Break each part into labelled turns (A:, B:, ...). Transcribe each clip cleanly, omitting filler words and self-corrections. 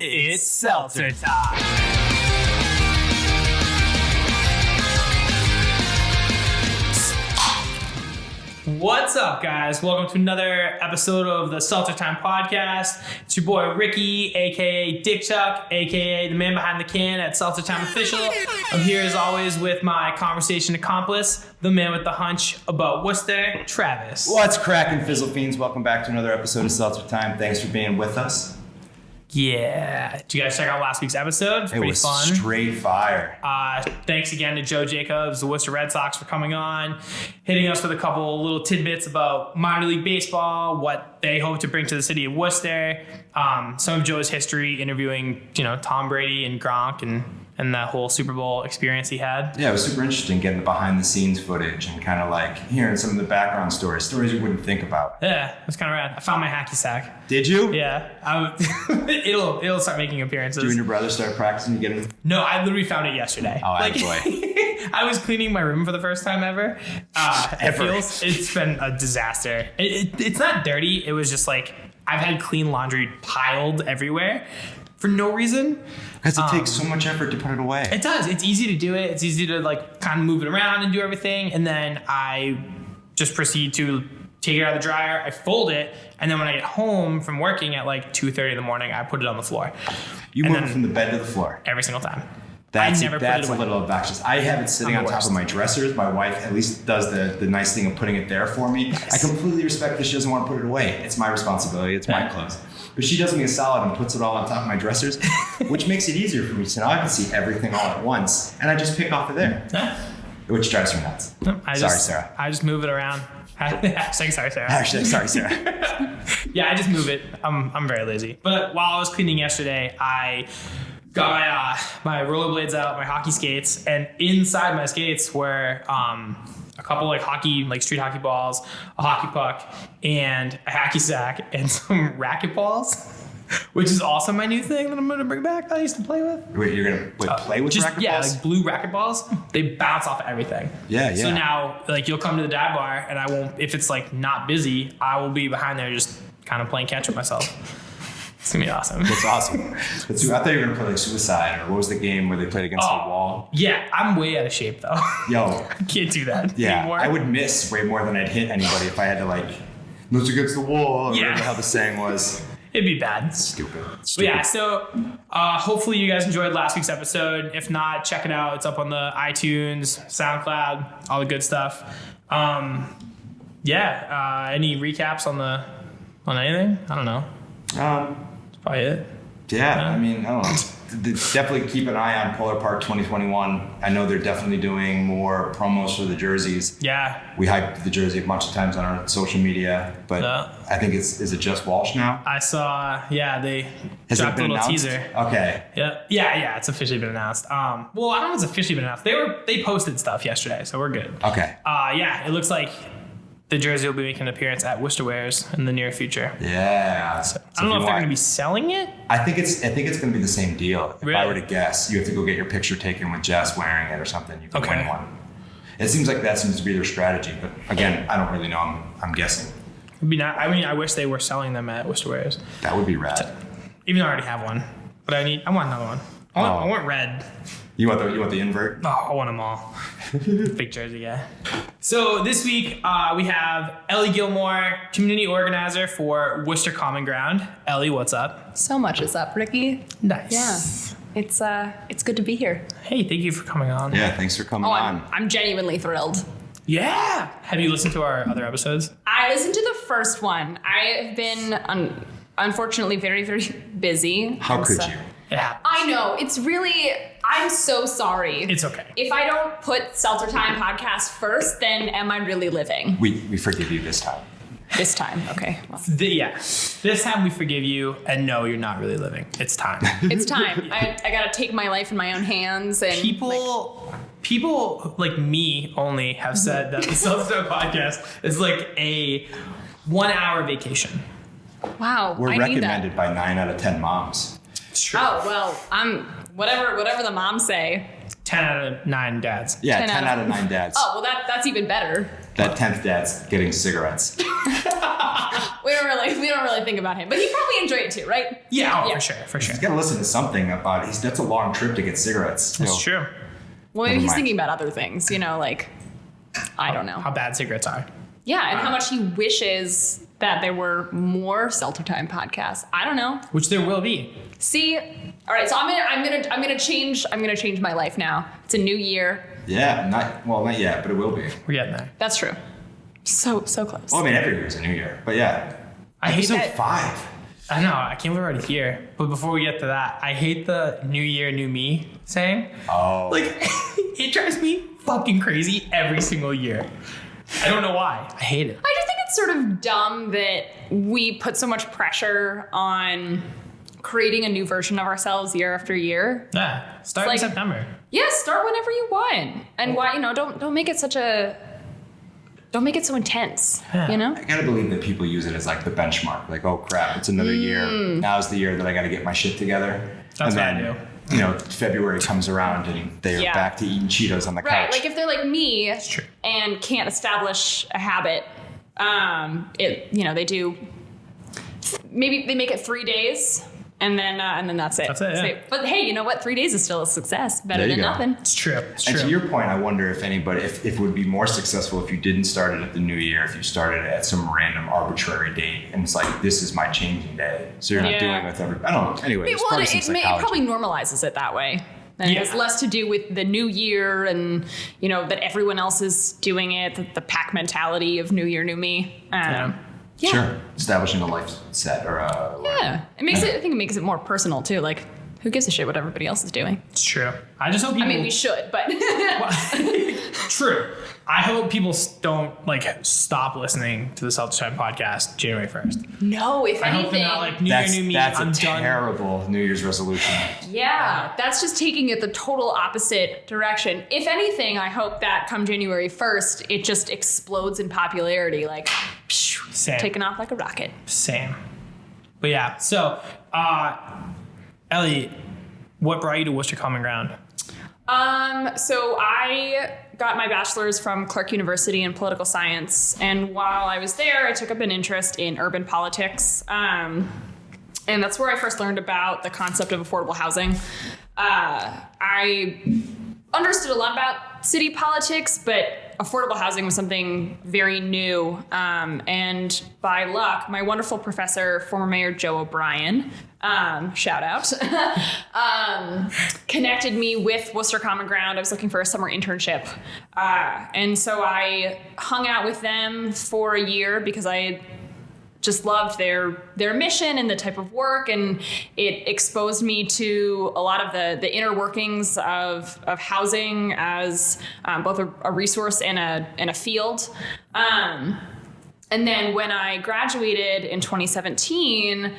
A: It's Seltzer Time. What's up, guys? Welcome to another episode of the Seltzer Time podcast. It's your boy Ricky, aka Dick Chuck, aka the man behind the can at Seltzer Time Official. I'm here as always with my conversation accomplice, the man with the hunch about Worcester, Travis.
B: What's cracking, Fizzle Fiends? Welcome back to another episode of Seltzer Time. Thanks for being with us.
A: Yeah. Did you guys check out last week's episode? It was fun.
B: Straight fire.
A: Thanks again to Joe Jacobs, the Worcester Red Sox, for coming on, hitting us with a couple little tidbits about minor league baseball, what they hope to bring to the city of Worcester, some of Joe's history interviewing, Tom Brady and Gronk and that whole Super Bowl experience he had.
B: Yeah, it was super interesting getting the behind the scenes footage and kind of like hearing some of the background stories you wouldn't think about.
A: Yeah, it was kind of rad. I found my hacky sack.
B: Did you?
A: Yeah. It'll start making appearances.
B: You and your brother start practicing? You get
A: No, I literally found it yesterday.
B: Oh, boy.
A: I was cleaning my room for the first time ever. It's been a disaster. It's not dirty. It was just like I've had clean laundry piled everywhere for no reason.
B: Because it takes so much effort to put it away.
A: It does. It's easy to do it. It's easy to kind of move it around and do everything. And then I just proceed to take it out of the dryer. I fold it. And then when I get home from working at 2:30 in the morning, I put it on the floor.
B: You move it from the bed to the floor?
A: Every single time.
B: That's a little obnoxious. I have it sitting on top of my dressers. My wife at least does the nice thing of putting it there for me. Nice. I completely respect that she doesn't want to put it away. It's my responsibility. It's my clothes. But she does me a solid and puts it all on top of my dressers, which makes it easier for me. So now I can see everything all at once, and I just pick off of there, which drives me nuts. Sorry, Sarah.
A: I just move it around. Sorry, Sarah.
B: Sorry, Sarah.
A: Yeah, I just move it. I'm very lazy. But while I was cleaning yesterday, I got my rollerblades out, my hockey skates, and inside my skates were a couple hockey, street hockey balls, a hockey puck, and a hacky sack, and some racket balls, which is also my new thing that I'm going to bring back that I used to play with.
B: Wait, you're going to play with racket balls?
A: Yeah, blue racket balls. They bounce off everything.
B: Yeah.
A: So now, you'll come to the dive bar, and I won't, if it's not busy, I will be behind there just kind of playing catch with myself. It's going to be awesome.
B: That's awesome. I thought you were going to play Suicide, or what was the game where they played against the wall?
A: Yeah, I'm way out of shape, though.
B: Yo.
A: I can't do that anymore.
B: I would miss way more than I'd hit anybody if I had to, nose against the wall, or whatever how the saying was.
A: It'd be bad.
B: Stupid.
A: But yeah, so hopefully you guys enjoyed last week's episode. If not, check it out. It's up on the iTunes, SoundCloud, all the good stuff. Any recaps on anything? I don't know. That's probably it.
B: Yeah, I don't know. Definitely keep an eye on Polar Park 2021. I know they're definitely doing more promos for the jerseys.
A: Yeah.
B: We hyped the jersey a bunch of times on our social media, but I think is it just Walsh now?
A: I saw, they dropped a little
B: announced?
A: teaser.
B: Okay.
A: Yeah, it's officially been announced. I don't know if it's officially been announced. They posted stuff yesterday, so we're good.
B: Okay.
A: It looks like the jersey will be making an appearance at Worcester Wares in the near future.
B: Yeah.
A: So I don't know if they're going to be selling it.
B: I think it's going to be the same deal. If
A: really?
B: I were to guess, you have to go get your picture taken with Jess wearing it or something. You can win one. It seems like that seems to be their strategy, but again, I don't really know. I'm guessing.
A: It'd be not. I wish they were selling them at Worcester Wares.
B: That would be rad.
A: Even though I already have one, but I want another one. I want red.
B: You want the invert?
A: Oh, I want them all. Big jersey guy. So this week we have Ellie Gilmore, community organizer for Worcester Common Ground. Ellie, what's up?
C: So much is up, Ricky.
A: Nice.
C: Yeah, it's good to be here.
A: Hey, thank you for coming on.
B: Yeah, thanks for coming on.
C: I'm genuinely thrilled.
A: Yeah. Have you listened to our other episodes?
C: I listened to the first one. I have been unfortunately very, very busy.
B: How could you?
A: Yeah.
C: I know. It's really, I'm so sorry.
A: It's okay.
C: If I don't put Seltzer Time podcast first, then am I really living?
B: We forgive you this time.
C: This time. Okay. Well.
A: This time we forgive you, and no, you're not really living. It's time.
C: It's time. I got to take my life in my own hands. And
A: People like me only have said that the Seltzer podcast is like a 1 hour vacation.
C: Wow.
B: We're recommended by 9 out of 10 moms.
A: True.
C: Oh, well, I'm whatever the moms say.
A: 10 out of 9 dads.
B: Yeah, 10 out of 9 dads.
C: Oh, well, that's even better.
B: That 10th dad's getting cigarettes.
C: we don't really think about him, but he'd probably enjoy it too, right?
A: Yeah, for sure.
B: He's got to listen to something about it. That's a long trip to get cigarettes.
A: That's true.
C: Well, maybe he's thinking about other things, like, I don't know.
A: How bad cigarettes are.
C: Yeah, and how much he wishes that there were more Seltzer Time podcasts. I don't know.
A: Which there will be.
C: See, all right. So I'm gonna change my life now. It's a new year.
B: Yeah, not yet, but it will be.
A: We're getting there.
C: That's true. So close.
B: Well, I mean, every year is a new year, but yeah.
A: I hate
B: Episode 5.
A: I know. I can't believe we're already here. But before we get to that, I hate the "New Year, New Me" saying.
B: Oh.
A: Like, it drives me fucking crazy every single year. I don't know why. I hate it.
C: I just think it's sort of dumb that we put so much pressure on creating a new version of ourselves year after year.
A: Yeah. Start in September.
C: Yeah, start whenever you want. And why, don't make it don't make it so intense,
B: I gotta believe that people use it as like the benchmark. Like, oh crap, it's another year. Now's the year that I gotta get my shit together.
A: That's what I do.
B: February comes around and they're back to eating Cheetos on the couch.
C: Right, like if they're like me
A: true.
C: and can't establish a habit, they do, maybe they make it 3 days and then that's it.
A: That's it, yeah.
C: But hey, you know what? 3 days is still a success. Better
B: There you
C: than
B: go.
C: nothing.
A: It's true.
B: And to your point, I wonder if anybody, if it would be more successful if you didn't start it at the new year, if you started it at some random arbitrary date, and it's like, this is my changing day. So you're not doing it with everybody. I don't know. Anyway,
C: It probably normalizes it that way. And it has less to do with the new year and, that everyone else is doing it, the pack mentality of new year, new me.
A: Yeah.
B: Sure. Establishing a life set or a...
C: Yeah. I think it makes it more personal too. Like, who gives a shit what everybody else is doing?
A: It's true. I just hope people...
C: I mean, we should, but...
A: True. I hope people don't stop listening to the Seltzer Time podcast January 1st.
C: No, if
A: I
C: anything...
A: hope they're not like, New Year, New Me,
B: That's
A: I'm
B: a
A: done.
B: terrible New Year's resolution.
C: Yeah, that's just taking it the total opposite direction. If anything, I hope that come January 1st, it just explodes in popularity, like,
A: Same.
C: taking off like a rocket.
A: Same. But yeah, so, Ellie, what brought you to Worcester Common Ground?
C: So I got my bachelor's from Clark University in political science. And while I was there, I took up an interest in urban politics. And that's where I first learned about the concept of affordable housing. I understood a lot about city politics, but affordable housing was something very new. And by luck, my wonderful professor, former Mayor Joe O'Brien, shout out, connected me with Worcester Common Ground. I was looking for a summer internship. And so I hung out with them for a year because I just loved their mission and the type of work, and it exposed me to a lot of the inner workings of housing as both a resource and a field. And then when I graduated in 2017,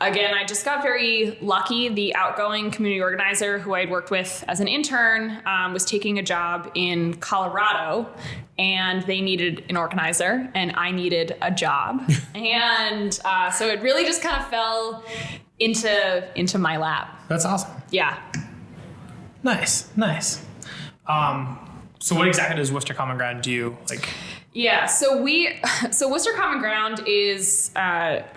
C: again, I just got very lucky. The outgoing community organizer who I'd worked with as an intern was taking a job in Colorado, and they needed an organizer, and I needed a job. And so it really just kind of fell into my lap.
A: That's awesome.
C: Yeah.
A: Nice. So what exactly does Worcester Common Ground do?
C: Yeah, so Worcester Common Ground is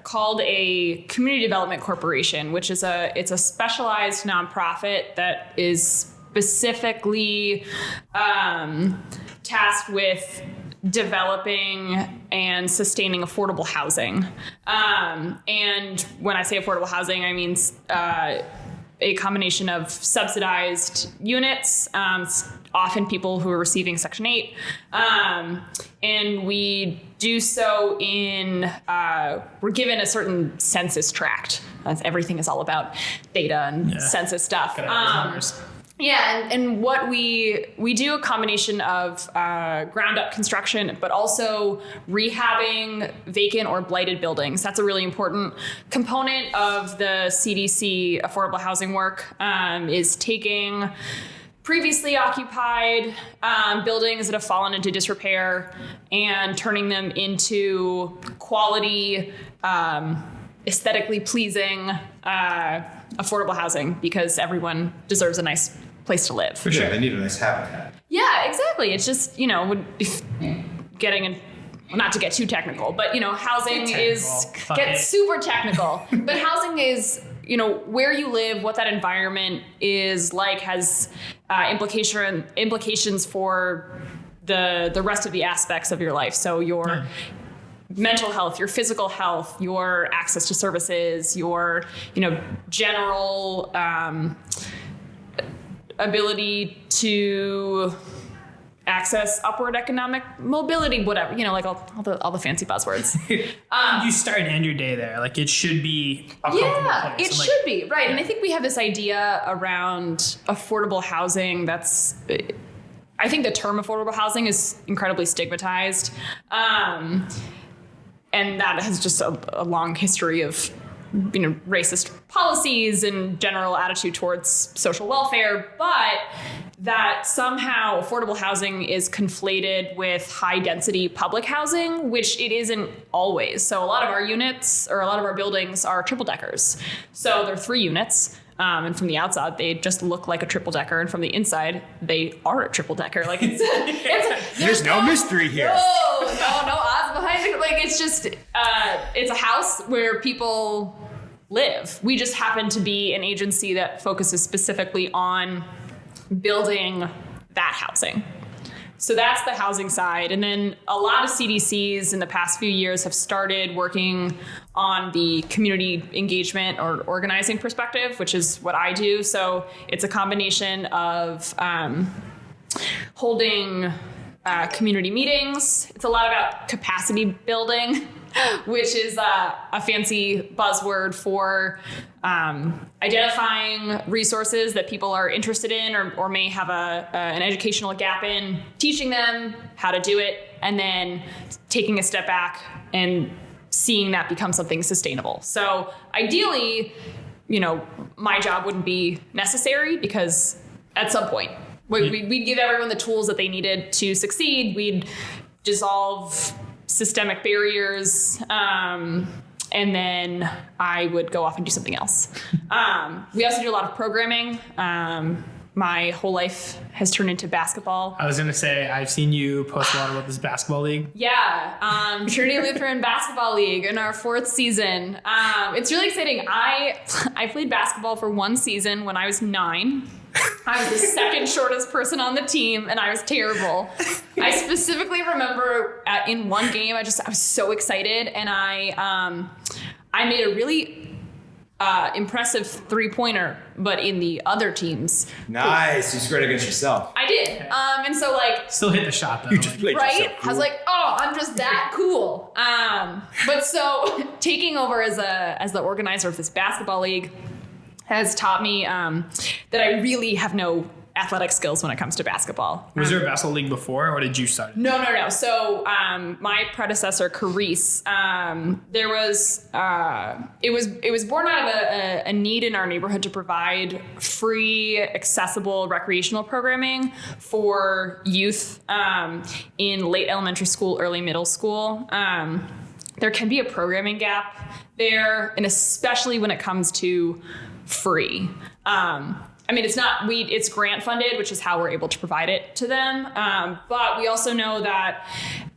C: called a community development corporation, which is it's a specialized nonprofit that is specifically tasked with developing and sustaining affordable housing. And when I say affordable housing, I mean a combination of subsidized units, often people who are receiving Section 8. And we do so we're given a certain census tract. Everything is all about data and census stuff. Yeah, and what we do a combination of ground up construction, but also rehabbing vacant or blighted buildings. That's a really important component of the CDC affordable housing work, is taking previously occupied buildings that have fallen into disrepair and turning them into quality, aesthetically pleasing affordable housing, because everyone deserves a nice place to live.
B: For sure, they need a nice habitat.
C: Yeah, exactly. It's just, getting not to get too technical, but housing
A: Get
C: super technical. But housing is, where you live, what that environment is like, has implications for the rest of the aspects of your life. So your mental health, your physical health, your access to services, your general ability to access upward economic mobility, whatever, like all the fancy buzzwords.
A: You start and end your day there. Like, it should be a comfortable place.
C: It should be, right. And I think we have this idea around affordable housing that's, I think the term affordable housing is incredibly stigmatized. And that has just a long history of racist policies and general attitude towards social welfare, but that somehow affordable housing is conflated with high density public housing, which it isn't always. So a lot of our units or a lot of our buildings are triple deckers. So they're 3 units. And from the outside, they just look like a triple decker. And from the inside, they are a triple decker. Like
B: there's no mystery here.
C: No odds behind it. Like, it's just, it's a house where people live. We just happen to be an agency that focuses specifically on building that housing. So that's the housing side. And then a lot of CDCs in the past few years have started working on the community engagement or organizing perspective, which is what I do. So it's a combination of holding community meetings. It's a lot about capacity building, which is a fancy buzzword for identifying resources that people are interested in or may have an educational gap in, teaching them how to do it, and then taking a step back and seeing that become something sustainable. So ideally, my job wouldn't be necessary, because at some point we'd give everyone the tools that they needed to succeed. We'd dissolve systemic barriers, and then I would go off and do something else. We also do a lot of programming. My whole life has turned into basketball.
A: I was going to say, I've seen you post a lot about this basketball league.
C: Yeah, Trinity Lutheran Basketball League in our 4th season. It's really exciting. I played basketball for 1 season when I was 9. I was the second shortest person on the team, and I was terrible. I specifically remember in one game, I was so excited, and I made a really impressive 3-pointer, but in the other teams.
B: Nice. You scored against yourself.
C: I did. And so
A: still hit the shot though.
B: You just played
C: right?
B: yourself. Cool.
C: I was like, oh, I'm just that cool. But so taking over as the organizer of this basketball league has taught me that I really have no athletic skills when it comes to basketball.
A: Was there a basketball league before, or did you start?
C: No. So my predecessor, Carice, it was born out of a need in our neighborhood to provide free, accessible recreational programming for youth in late elementary school, early middle school. There can be a programming gap there, and especially when it comes to free. It's grant funded, which is how we're able to provide it to them. But we also know that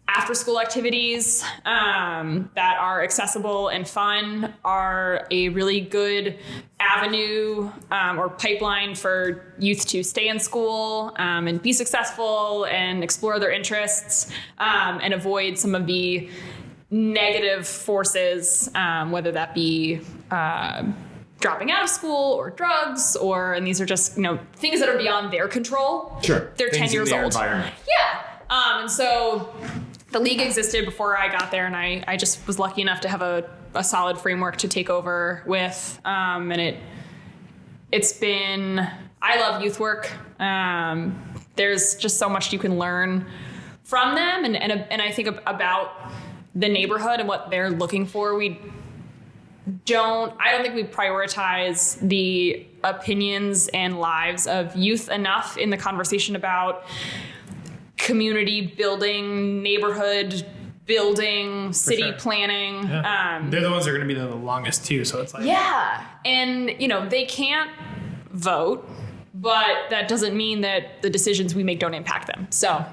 C: after school activities that are accessible and fun are a really good avenue or pipeline for youth to stay in school and be successful and explore their interests and avoid some of the negative forces, whether that be dropping out of school or drugs, and these are just, things that are beyond their control.
B: Sure.
C: They're
B: things
C: 10 years
B: in their
C: old.
B: Environment.
C: Yeah. And so the league existed before I got there, and I just was lucky enough to have a solid framework to take over with. And it's been, I love youth work. There's just so much you can learn from them. And I think about the neighborhood and what they're looking for. I don't think we prioritize the opinions and lives of youth enough in the conversation about community building, neighborhood building, city planning.
A: Yeah. They're the ones that are going to be there the longest too. So it's like,
C: yeah. And they can't vote, but that doesn't mean that the decisions we make don't impact them. So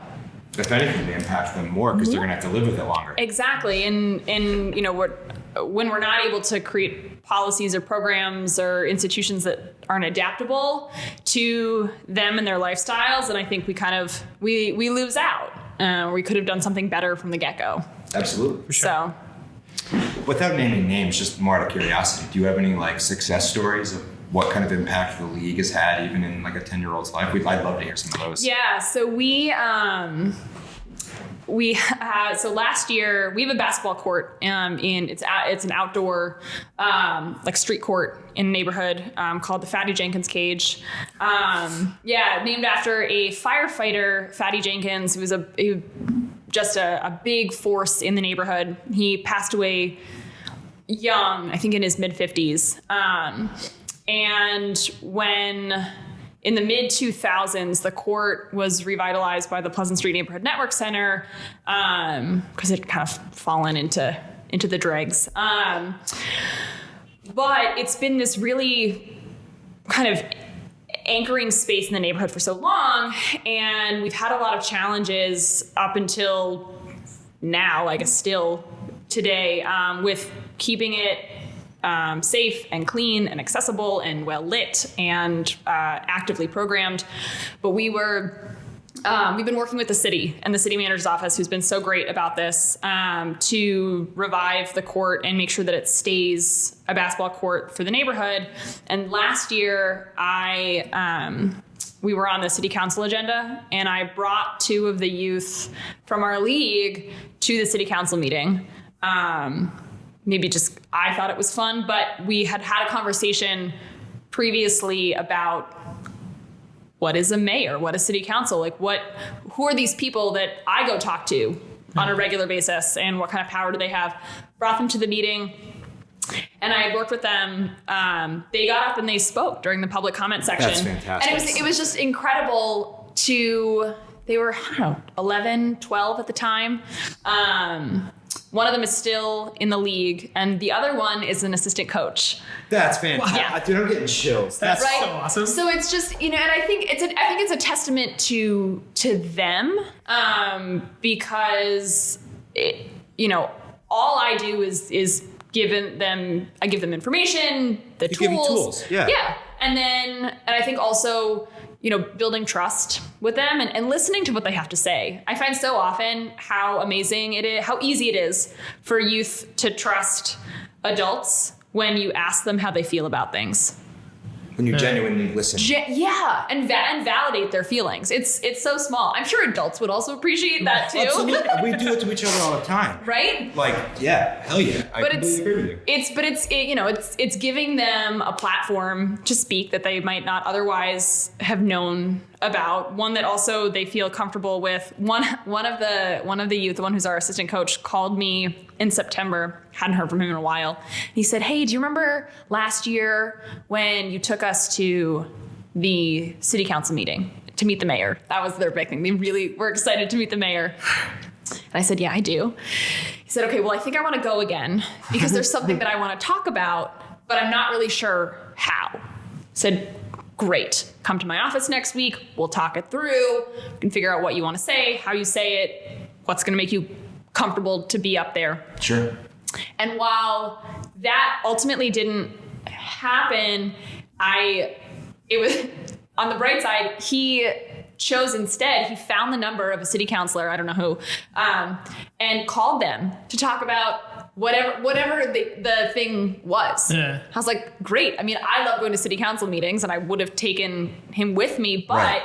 B: if anything, they impact them more because they're going to have to live with it longer.
C: Exactly. And you know, when we're not able to create policies or programs or institutions that aren't adaptable to them and their lifestyles, and I think we lose out. We could have done something better from the get-go.
B: Absolutely. For
C: sure. So,
B: without naming names, just more out of curiosity, do you have any like success stories of what kind of impact the league has had even in like a 10-year-old's life? I'd love to hear some of those.
C: Yeah. So so last year we have a basketball court it's an outdoor like street court in a neighborhood called the Fatty Jenkins Cage. Named after a firefighter, Fatty Jenkins, who was just a big force in the neighborhood. He passed away young, I think in his mid-50s. And when in the mid-2000s, the court was revitalized by the Pleasant Street Neighborhood Network Center because it had kind of fallen into the dregs. But it's been this really kind of anchoring space in the neighborhood for so long, and we've had a lot of challenges up until now, I guess still today, with keeping it safe and clean and accessible and well lit and actively programmed. But we've been working with the city and the city manager's office, who's been so great about this, to revive the court and make sure that it stays a basketball court for the neighborhood. And last year, we were on the city council agenda, and I brought 2 of the youth from our league to the city council meeting. Maybe just I thought it was fun, but we had a conversation previously about what is a mayor, what is city council, like who are these people that I go talk to on a regular basis, and what kind of power do they have? Brought them to the meeting, and I had worked with them. They got up and they spoke during the public comment section.
B: That's fantastic.
C: And it was just incredible they were, I don't know, 11, 12 at the time. One of them is still in the league, and the other one is an assistant coach.
B: That's fantastic.
C: Yeah.
B: Dude, I'm getting chills.
A: That's
C: right?
A: so awesome.
C: So it's just, and I think it's a testament to them, because all I do is give them information, the tools.
B: Give them tools. Yeah.
C: And I think also, building trust with them and listening to what they have to say. I find so often how amazing it is, how easy it is for youth to trust adults when you ask them how they feel about things.
B: When you genuinely listen.
C: And validate their feelings. It's so small. I'm sure adults would also appreciate that too.
B: Absolutely. We do it to each other all the time.
C: Right?
B: Like, yeah, hell yeah. I completely agree with you.
C: It's giving them a platform to speak that they might not otherwise have known about. One that also they feel comfortable with. One of the youth, the one who's our assistant coach, called me in September. Hadn't heard from him in a while. He said, "Hey, do you remember last year when you took us to the city council meeting to meet the mayor?" That was their big thing. They really were excited to meet the mayor. And I said, "Yeah, I do." He said, "Okay, well, I think I want to go again because there's something that I want to talk about, but I'm not really sure how." I said, "Great. Come to my office next week. We'll talk it through. You can figure out what you want to say, how you say it, what's going to make you comfortable to be up there."
B: Sure.
C: And while that ultimately didn't happen, it was on the bright side, he chose instead, he found the number of a city councilor, I don't know who, and called them to talk about whatever the thing was. Yeah. I was like, great. I mean, I love going to city council meetings, and I would have taken him with me, but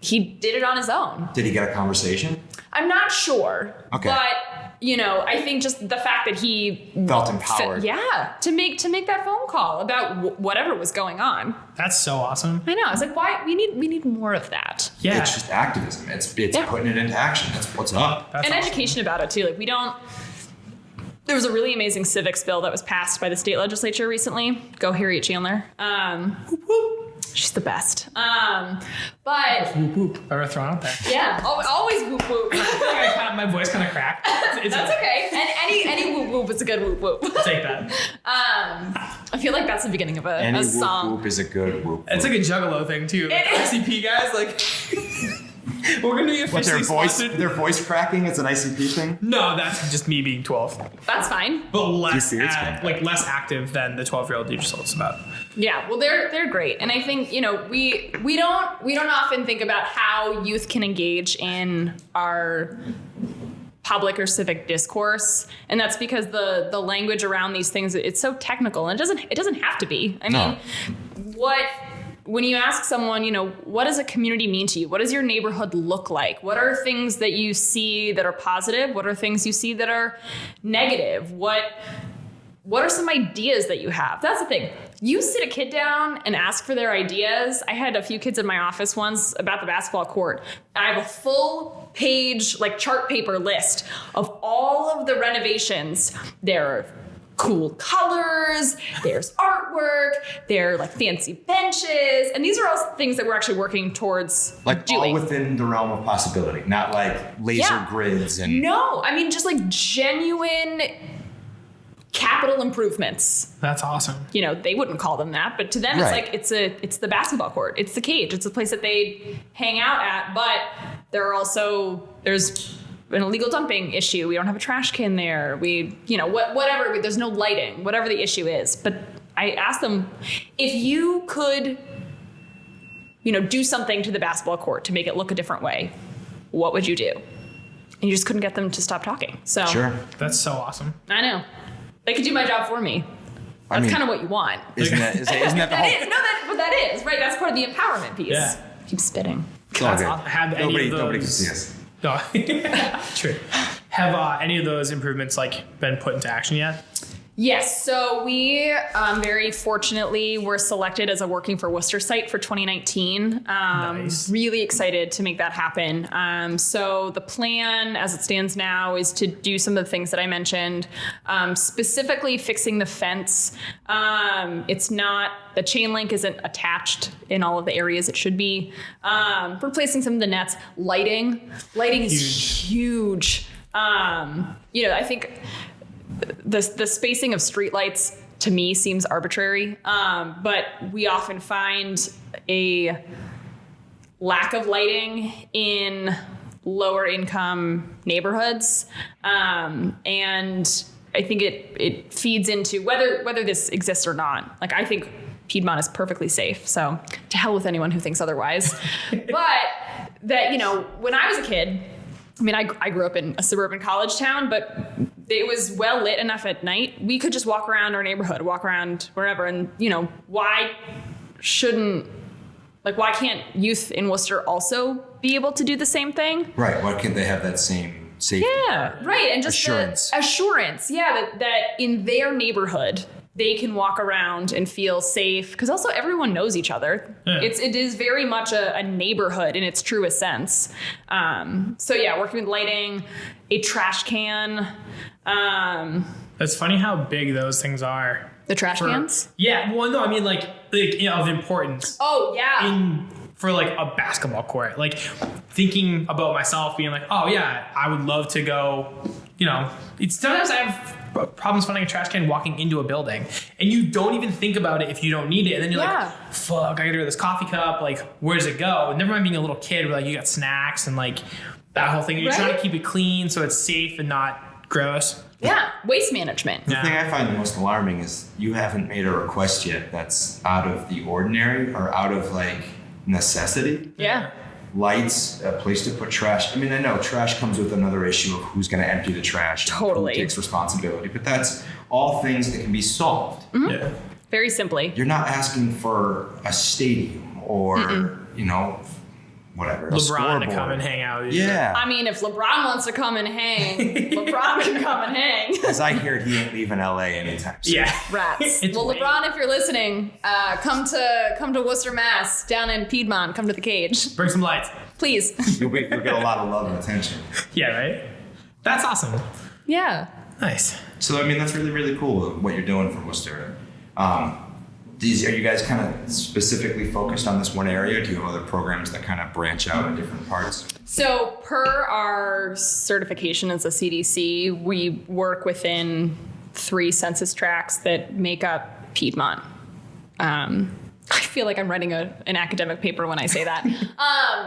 C: he did it on his own.
B: Did he get a conversation?
C: I'm not sure.
B: Okay.
C: But I think just the fact that he
B: felt empowered.
C: To make that phone call about whatever was going on.
A: That's so awesome.
C: I know. I was like, why? We need more of that.
A: Yeah.
B: It's just activism. It's putting it into action. That's what's up.
A: That's
C: and
A: awesome.
C: Education about it too. Like there was a really amazing civics bill that was passed by the state legislature recently. Go Harriet Chandler. Whoop, whoop. She's the best. But
A: whoop whoop. Ever thrown out there?
C: Yeah, always whoop whoop.
A: My voice kind of cracked.
C: That's okay. And any whoop whoop is a good whoop whoop.
A: I'll take that.
C: I feel like that's the beginning of a song.
B: Any whoop whoop is a good whoop whoop.
A: It's like a juggalo thing too. Like ICP guys, like. We're gonna be
B: What,
A: officially sponsored.
B: their voice cracking is an ICP thing?
A: No, that's just me being 12,
C: That's fine.
A: but less
B: Your beard's gone.
A: like less active than the 12-year-old you just told us about.
C: Yeah, well, they're great, and I think we don't often think about how youth can engage in our public or civic discourse, and that's because the language around these things, it's so technical, and it doesn't have to be. I mean, when you ask someone, what does a community mean to you? What does your neighborhood look like? What are things that you see that are positive? What are things you see that are negative? What are some ideas that you have? That's the thing. You sit a kid down and ask for their ideas. I had a few kids in my office once about the basketball court. I have a full page, chart paper list of all of the renovations. There are cool colors, there's artwork, there are fancy benches, and these are all things that we're actually working towards doing.
B: All within the realm of possibility, not laser grids and...
C: No, I mean just genuine capital improvements.
A: That's awesome.
C: They wouldn't call them that, but to them it's it's the basketball court, it's the cage, it's a place that they hang out at, but there's an illegal dumping issue. We don't have a trash can there. Whatever, there's no lighting, whatever the issue is. But I asked them, if you could, do something to the basketball court to make it look a different way, what would you do? And you just couldn't get them to stop talking. So
B: Sure.
A: That's so awesome.
C: I know. They could do my job for me. That's kind of what you want.
B: Isn't that the whole...
C: But that is, right? That's part of the empowerment piece.
A: Yeah.
C: Keep spitting.
A: That's awesome. Have
B: Nobody
A: any of those...
B: can see us.
A: No. True. Have any of those improvements been put into action yet?
C: Yes, so we very fortunately were selected as a Working for Worcester site for 2019.
A: Nice.
C: Really excited to make that happen. So the plan as it stands now is to do some of the things that I mentioned, specifically fixing the fence. The chain link isn't attached in all of the areas it should be. Replacing some of the nets. Lighting is huge. I think the spacing of streetlights to me seems arbitrary, but we often find a lack of lighting in lower income neighborhoods, and I think it feeds into whether this exists or not. I think Piedmont is perfectly safe, so to hell with anyone who thinks otherwise. But that when I was a kid, I grew up in a suburban college town, but it was well lit enough at night. We could just walk around our neighborhood, walk around wherever. And, why can't youth in Worcester also be able to do the same thing?
B: Right. Why can't they have that same safety?
C: Yeah, right. And just assurance. Yeah, that in their neighborhood, they can walk around and feel safe, because also everyone knows each other. Yeah. It is very much a neighborhood in its truest sense. Working with lighting, a trash can.
A: It's funny how big those things are.
C: The trash cans?
A: Yeah. Well, no, I mean of importance.
C: Oh yeah.
A: For a basketball court, thinking about myself being oh yeah, I would love to go. Sometimes I have problems finding a trash can walking into a building, and you don't even think about it if you don't need it, and then you're fuck, I gotta get rid of this coffee cup, where does it go? And never mind being a little kid where you got snacks and that whole thing, and you're trying to keep it clean so it's safe and not gross.
C: Yeah, waste management.
B: The thing I find the most alarming is you haven't made a request yet that's out of the ordinary or out of necessity.
C: Yeah.
B: Lights, a place to put trash. I know trash comes with another issue of who's going to empty the trash.
C: Totally.
B: Who takes responsibility. But that's all things that can be solved.
C: Mm-hmm. Yeah. Very simply.
B: You're not asking for a stadium or, whatever.
A: LeBron to come and hang out.
B: Yeah.
C: If LeBron wants to come and hang, LeBron can come and hang.
B: As I hear, he ain't leaving LA anytime soon.
A: Yeah.
C: Rats. Well, LeBron, if you're listening, come to Worcester, Mass, down in Piedmont. Come to the cage.
A: Bring some lights.
C: Please.
B: You'll get a lot of love and attention.
A: Yeah, right? That's awesome.
C: Yeah.
A: Nice.
B: So, that's really, really cool what you're doing for Worcester. Are you guys kind of specifically focused on this one area? Do you have other programs that kind of branch out in different parts?
C: So per our certification as a CDC, we work within 3 census tracts that make up Piedmont. I feel like I'm writing an academic paper when I say that.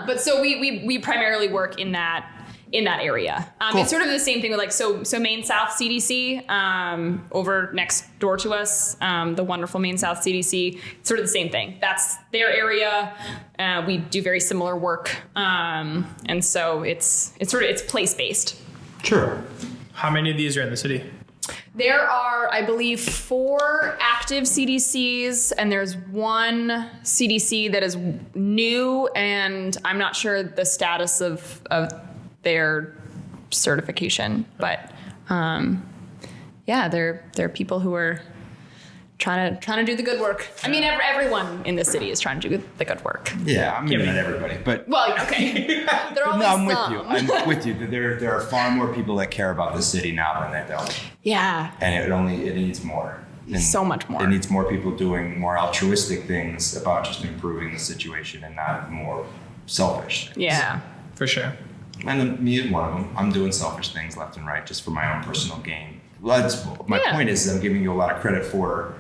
C: But so we primarily work in that area.
B: Cool.
C: It's sort of the same thing with like, so Maine South CDC, over next door to us, the wonderful Maine South CDC, it's sort of the same thing. That's their area. We do very similar work. And so it's place-based.
B: Sure.
A: How many of these are in the city?
C: There are, I believe, 4 active CDCs, and there's 1 CDC that is new, and I'm not sure the status of their certification, but yeah, there are people who are trying to do the good work. I mean, everyone in the city is trying to do the good work.
B: Yeah, I mean, not everybody, but
C: well, okay. There are always
B: I'm
C: some.
B: I'm with you. There are far more people that care about the city now than they don't.
C: Yeah.
B: And it needs more. And
C: so much more.
B: It needs more people doing more altruistic things about just improving the situation and not more selfish things.
C: Yeah.
A: For sure.
B: And me is one of them. I'm doing selfish things left and right just for my own personal gain. Well, my point is I'm giving you a lot of credit for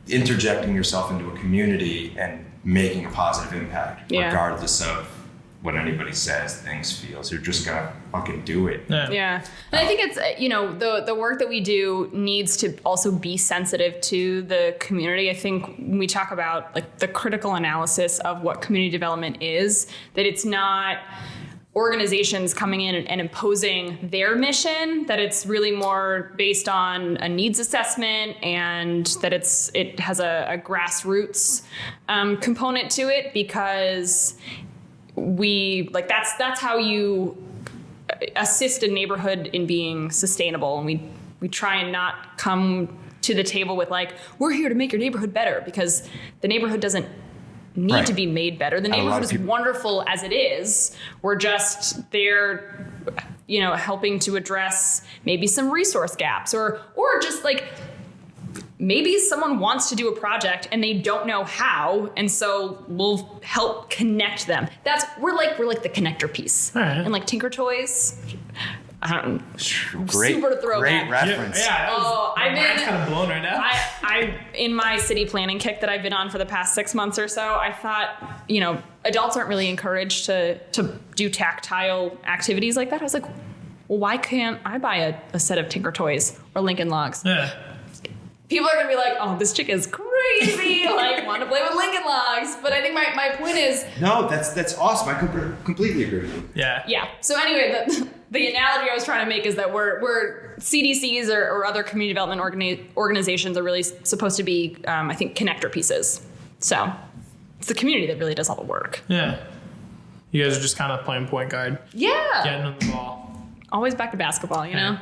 B: interjecting yourself into a community and making a positive impact, regardless of what anybody says, thinks, feels. You're just gonna fucking do it.
C: Yeah. And I think it's, the work that we do needs to also be sensitive to the community. I think when we talk about like the critical analysis of what community development is, that it's not organizations coming in and imposing their mission, that it's really more based on a needs assessment, and that it has a grassroots component to it, because that's how you assist a neighborhood in being sustainable. And we try and not come to the table with like, we're here to make your neighborhood better, because the neighborhood doesn't need to be made better. The neighborhood is wonderful as it is. We're just there, helping to address maybe some resource gaps, or just like maybe someone wants to do a project and they don't know how, and so we'll help connect them. We're like the connector piece.
A: All right.
C: And like Tinker Toys.
B: Great,
C: super throwback.
B: great reference.
A: I've been kind of blown right now.
C: I in my city planning kick that I've been on for the past 6 months or so, I thought, adults aren't really encouraged to do tactile activities like that. I was like, well, why can't I buy a set of Tinker Toys or Lincoln Logs?
A: Yeah.
C: People are gonna be like, oh, this chick is crazy, like want to play with Lincoln Logs. But I think my point is,
B: no, that's awesome. I completely agree with you.
A: Yeah.
C: Yeah. So anyway, the analogy I was trying to make is that we're CDCs or other community development organizations are really supposed to be, I think, connector pieces. So it's the community that really does all the work.
A: Yeah. You guys are just kind of playing point guard.
C: Yeah.
A: Getting on the ball.
C: Always back to basketball, know?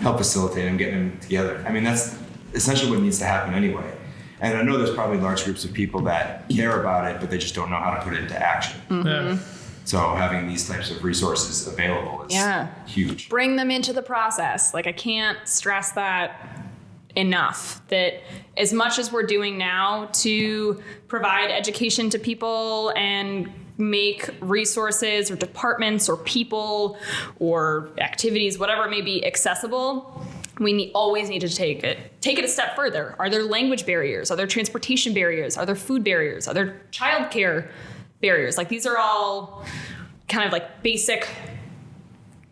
B: Help facilitate them, getting them together. I mean, that's essentially what needs to happen anyway. And I know there's probably large groups of people that care about it, but they just don't know how to put it into action.
C: Mm-hmm.
A: Yeah.
B: So having these types of resources available is huge.
C: Bring them into the process. Like, I can't stress that enough, that as much as we're doing now to provide education to people and make resources or departments or people or activities, whatever it may be, accessible, we always need to take it a step further. Are there language barriers? Are there transportation barriers? Are there food barriers? Are there childcare barriers? Like, these are all kind of like basic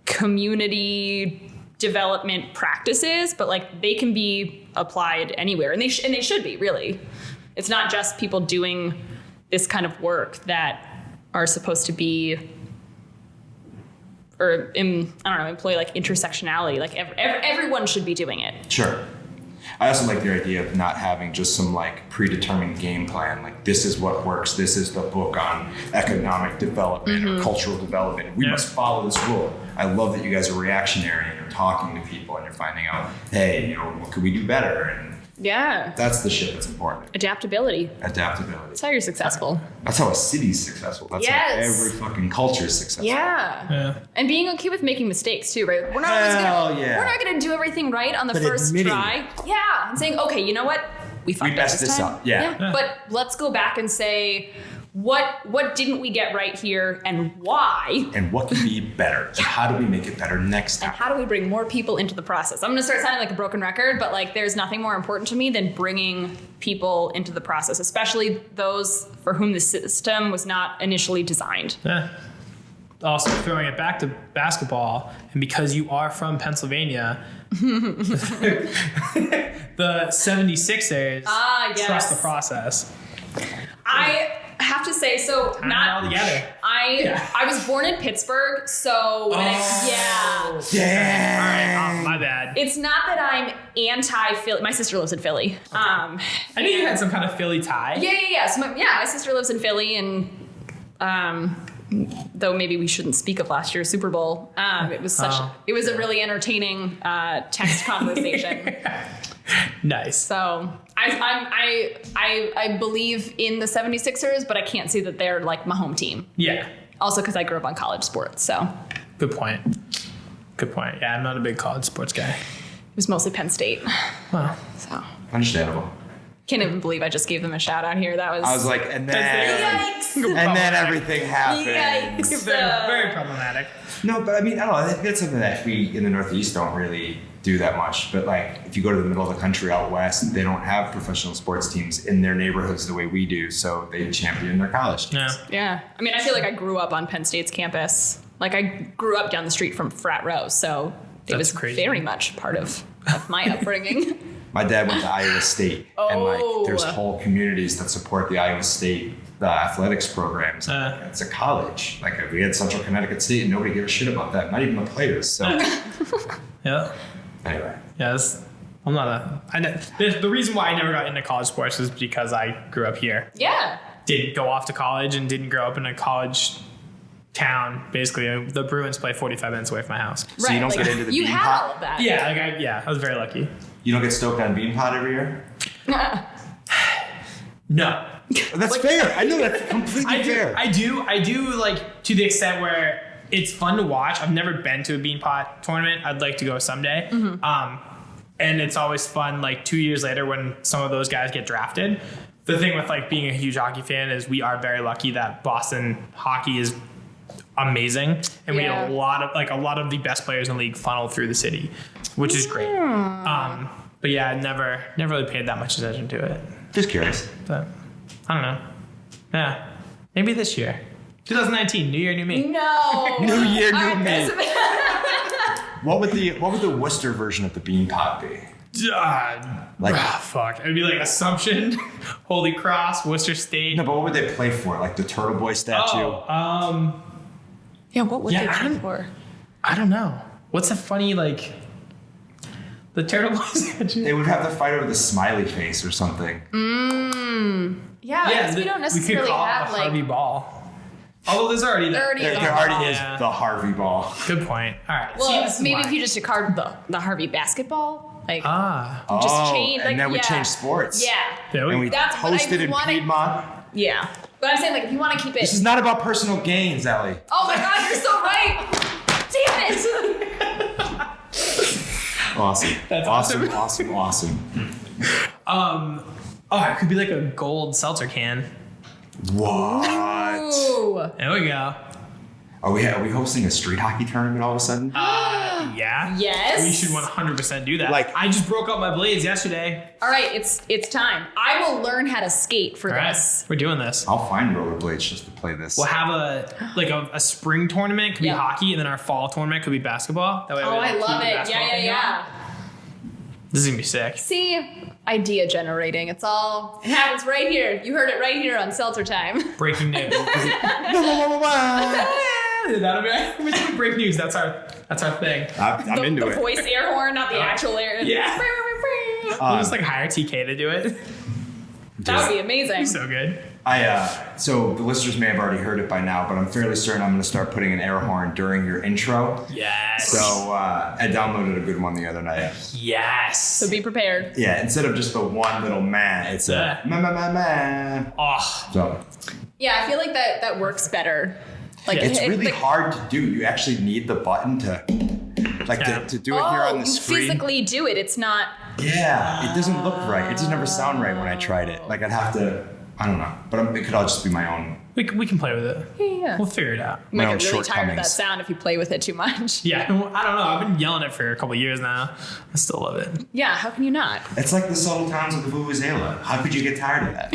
C: community development practices, but like they can be applied anywhere, and they should be, really. It's not just people doing this kind of work that are supposed to be, or employ like intersectionality. Like everyone should be doing it.
B: Sure. I also like the idea of not having just some like predetermined game plan. Like, this is what works. This is the book on economic development or cultural development. We must follow this rule. I love that you guys are reactionary and you're talking to people and you're finding out, hey, what could we do better? And that's the shit that's important.
C: Adaptability.
B: That's
C: how you're successable.
B: That's how a city's successful. That's how every fucking culture is successful.
C: Yeah. And being okay with making mistakes too, right? We're not gonna do everything right on the first try. Yeah. And saying, okay, you know what? We fucked
B: messed this up. Yeah.
C: But let's go back and say, what didn't we get right here and why?
B: And what can be better? And how do we make it better next time?
C: And how do we bring more people into the process? I'm going to start sounding like a broken record, but like there's nothing more important to me than bringing people into the process, especially those for whom the system was not initially designed.
A: Yeah. Also, throwing it back to basketball, and because you are from Pennsylvania, the 76ers trust the process.
C: I have to say, so
A: Tying it all together.
C: I was born in Pittsburgh, so when
A: All right, my bad.
C: it's not that I'm anti-Philly. My sister lives in Philly.
A: I knew you had some kind of Philly tie.
C: Yeah. So my sister lives in Philly, and though maybe we shouldn't speak of last year's Super Bowl, it was a really entertaining text conversation.
A: Nice.
C: So I believe in the 76ers, but I can't say that they're like my home team.
A: Yeah.
C: Also because I grew up on college sports, so.
A: Good point. Yeah, I'm not a big college sports guy.
C: It was mostly Penn State.
A: Well,
C: So.
B: Understandable.
C: Can't even believe I just gave them a shout out here. That was.
B: I was like, and
C: Yikes!
B: then everything happened.
C: Yikes!
A: very problematic.
B: No, but I mean, I don't know. I think that's something that we in the Northeast don't really do that much. But like, if you go to the middle of the country out west, they don't have professional sports teams in their neighborhoods the way we do. So they champion their college teams.
C: Yeah. I mean, I feel like I grew up on Penn State's campus. Like I grew up down the street from Frat Row, so it was
A: crazy.
C: very much part of my upbringing.
B: My dad went to Iowa State, and like, there's whole communities that support the Iowa State athletics programs. It's a college. Like we had Central Connecticut State, and nobody gave a shit about that. Not even the players. So
A: Yeah.
B: anyway,
A: Yes. I'm not the reason why I never got into college sports is because I grew up here.
C: Yeah.
A: Didn't go off to college and didn't grow up in a college town. Basically, the Bruins play 45 minutes away from my house.
B: So you don't get into the
C: you
B: bean
C: had
B: pot?
C: all of that.
A: Yeah, I was very lucky.
B: You don't get stoked on bean pot every year?
A: No.
B: That's fair. I know that's completely fair.
A: I do like to the extent where it's fun to watch. I've never been to a Beanpot tournament. I'd like to go someday. And it's always fun, like 2 years later when some of those guys get drafted. The thing with like being a huge hockey fan is we are very lucky that Boston hockey is amazing, and we have a lot of the best players in the league funnel through the city, which is great. But yeah, I never really paid that much attention to it.
B: Just curious.
A: But I don't know. Yeah, maybe this year, 2019, new year, new me.
C: No.
B: New year, new
C: All
B: me. What would the Worcester version of the bean pot be?
A: Fuck. It'd be like Assumption, Holy Cross, Worcester State.
B: No, but what would they play for? Like the Turtle Boy statue?
C: Yeah, what would they play for?
A: I don't know. What's a funny, like, the Turtle Boy statue?
B: They would have to fight over the smiley face or something.
C: Yeah, I guess we don't necessarily
A: we could call
C: have
A: it the
C: like.
A: Harvey Ball. Although there's already
C: There already
B: There
C: is.
B: already is the Harvey Ball.
A: Good point. All right.
C: Well,
A: See, this is
C: maybe
A: why.
C: if you just card the Harvey basketball, like
A: Oh,
C: just change, like
B: and then we
C: yeah.
B: change sports.
C: Yeah,
A: there
B: And
A: we
B: we
C: That's what I
B: hosted in
C: wanted-
B: Piedmont.
C: yeah. But I'm saying like if you want to keep it.
B: This is not about personal gains, Ellie.
C: Oh my God, you're so right. Damn it.
B: Awesome.
A: That's
B: awesome.
A: Oh, it could be like a gold seltzer can.
B: What?
C: Ooh.
A: There we go.
B: Are we hosting a street hockey tournament all of a sudden?
A: Yeah.
C: Yes.
A: We should 100% do that.
B: Like-
A: I just broke up my blades yesterday.
C: All right, it's time. I will learn how to skate for
A: All right,
C: this.
A: we're doing this.
B: I'll find rollerblades just to play this.
A: We'll have a spring tournament could be
C: Yeah.
A: hockey, and then our fall tournament could be basketball. That way
C: Oh,
A: we
C: I
A: keep
C: love
A: the
C: it.
A: basketball thing
C: Yeah.
A: going. This is gonna be sick.
C: See, idea generating. It happens right here. You heard it right here on Seltzer Time.
A: Breaking news. That'll be we do break news. That's our thing.
B: I'm into
C: the
B: it.
C: voice air horn, not the actual air.
A: Yeah. We'll just like hire TK to do it.
C: That would be amazing.
A: So good.
B: So the listeners may have already heard it by now, but I'm fairly certain I'm going to start putting an air horn during your intro.
A: Yes.
B: So I downloaded a good one the other night.
A: Yes.
C: So be prepared.
B: Yeah, instead of just the one little man, it's a man.
A: Oh.
B: So
C: Yeah, I feel like that works better. Like
A: Yeah.
B: it's really
C: like,
B: hard to do. You actually need the button to to do it here on the
C: you
B: screen.
C: physically do it. It's not.
B: Yeah, it doesn't look right. It just never sound right when I tried it. Like I'd have to I don't know, but it could all just be my own.
A: We can play with it.
C: Yeah.
A: We'll figure it out.
C: You might
B: My own
C: get really tired of that
B: shortcomings.
C: sound if you play with it too much.
A: Yeah, I don't know. I've been yelling it for a couple of years now. I still love it.
C: Yeah, how can you not?
B: It's like the subtle tones of the Vuvuzela. How could you get tired of that?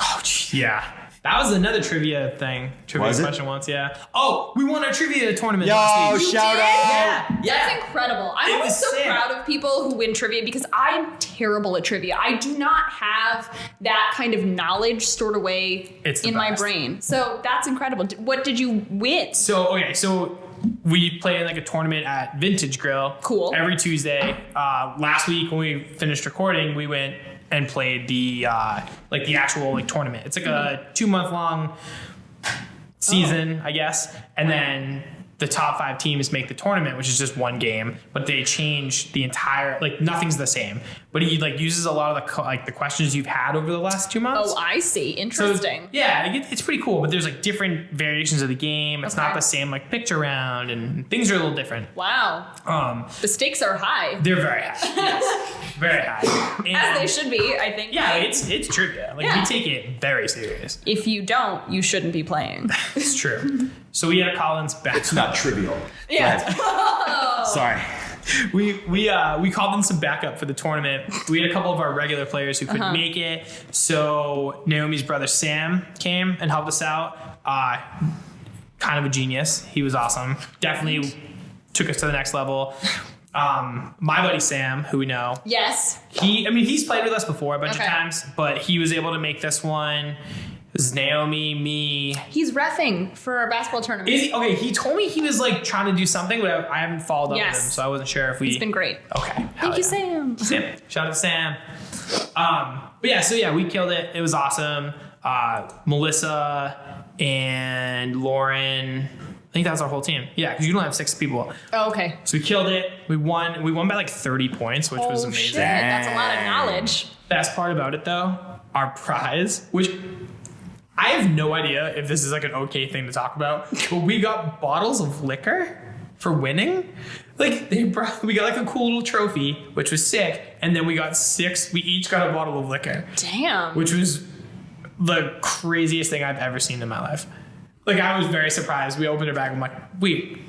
A: Oh, yeah. That was another trivia
B: Was it?
A: question once, yeah. Oh, we won our trivia tournament
B: Yo,
A: last week.
B: shout
C: did?
B: out!
A: Yeah.
C: That's incredible. I'm
A: It
C: always
A: was
C: so
A: sick.
C: proud of people who win trivia because I'm terrible at trivia. I do not have that kind of knowledge stored away
A: It's the
C: in my
A: best.
C: brain. So that's incredible. What did you win?
A: So we play like a tournament at Vintage Grill.
C: Cool.
A: Every Tuesday. Last week when we finished recording, we went and played the actual tournament. It's like a 2-month long season, I guess, and then the top 5 teams make the tournament, which is just one game, but they change the entire, nothing's the same, but he uses a lot of the questions you've had over the last 2 months.
C: Oh, I see.
A: So,
C: Interesting.
A: yeah, it's pretty cool, but there's different variations of the game. It's not
C: Okay.
A: the same picture round, and things are a little different.
C: Wow. The stakes are high.
A: They're very high. Yes, very high. And,
C: As they should be, I think.
A: yeah, it's trivia.
C: Yeah.
A: We take it very serious.
C: If you don't, you shouldn't be playing.
A: It's true. So we had Collins back.
B: It's not trivial.
C: Yeah.
B: Go ahead. Sorry.
A: We called in some backup for the tournament. We had a couple of our regular players who couldn't make it. So Naomi's brother Sam came and helped us out. Kind of a genius. He was awesome. Definitely took us to the next level. My buddy Sam, who we know,
C: Yes.
A: he's played with us before a bunch of
C: Okay.
A: times, but he was able to make this one. It was Naomi, me.
C: He's reffing for our basketball tournament.
A: Is he? Okay, he told me he was trying to do something, but I haven't followed up with him,
C: Yes.
A: so I wasn't sure if we.
C: He's been great.
A: Okay.
C: Thank you, Sam.
A: Sam. Shout out to Sam. But yeah, we killed it. It was awesome. Melissa and Lauren. I think that was our whole team. Yeah, because you don't have 6 people.
C: Oh, okay.
A: So we killed it. We won. We won by 30 points, which was
C: Oh,
A: amazing.
C: shit. That's a lot of knowledge.
A: Best part about it though, our prize, which I have no idea if this is an okay thing to talk about, but we got bottles of liquor for winning. We got a cool little trophy, which was sick, and then we got 6. We each got a bottle of liquor,
C: Damn.
A: which was the craziest thing I've ever seen in my life. I was very surprised. We opened it back. I'm like, wait,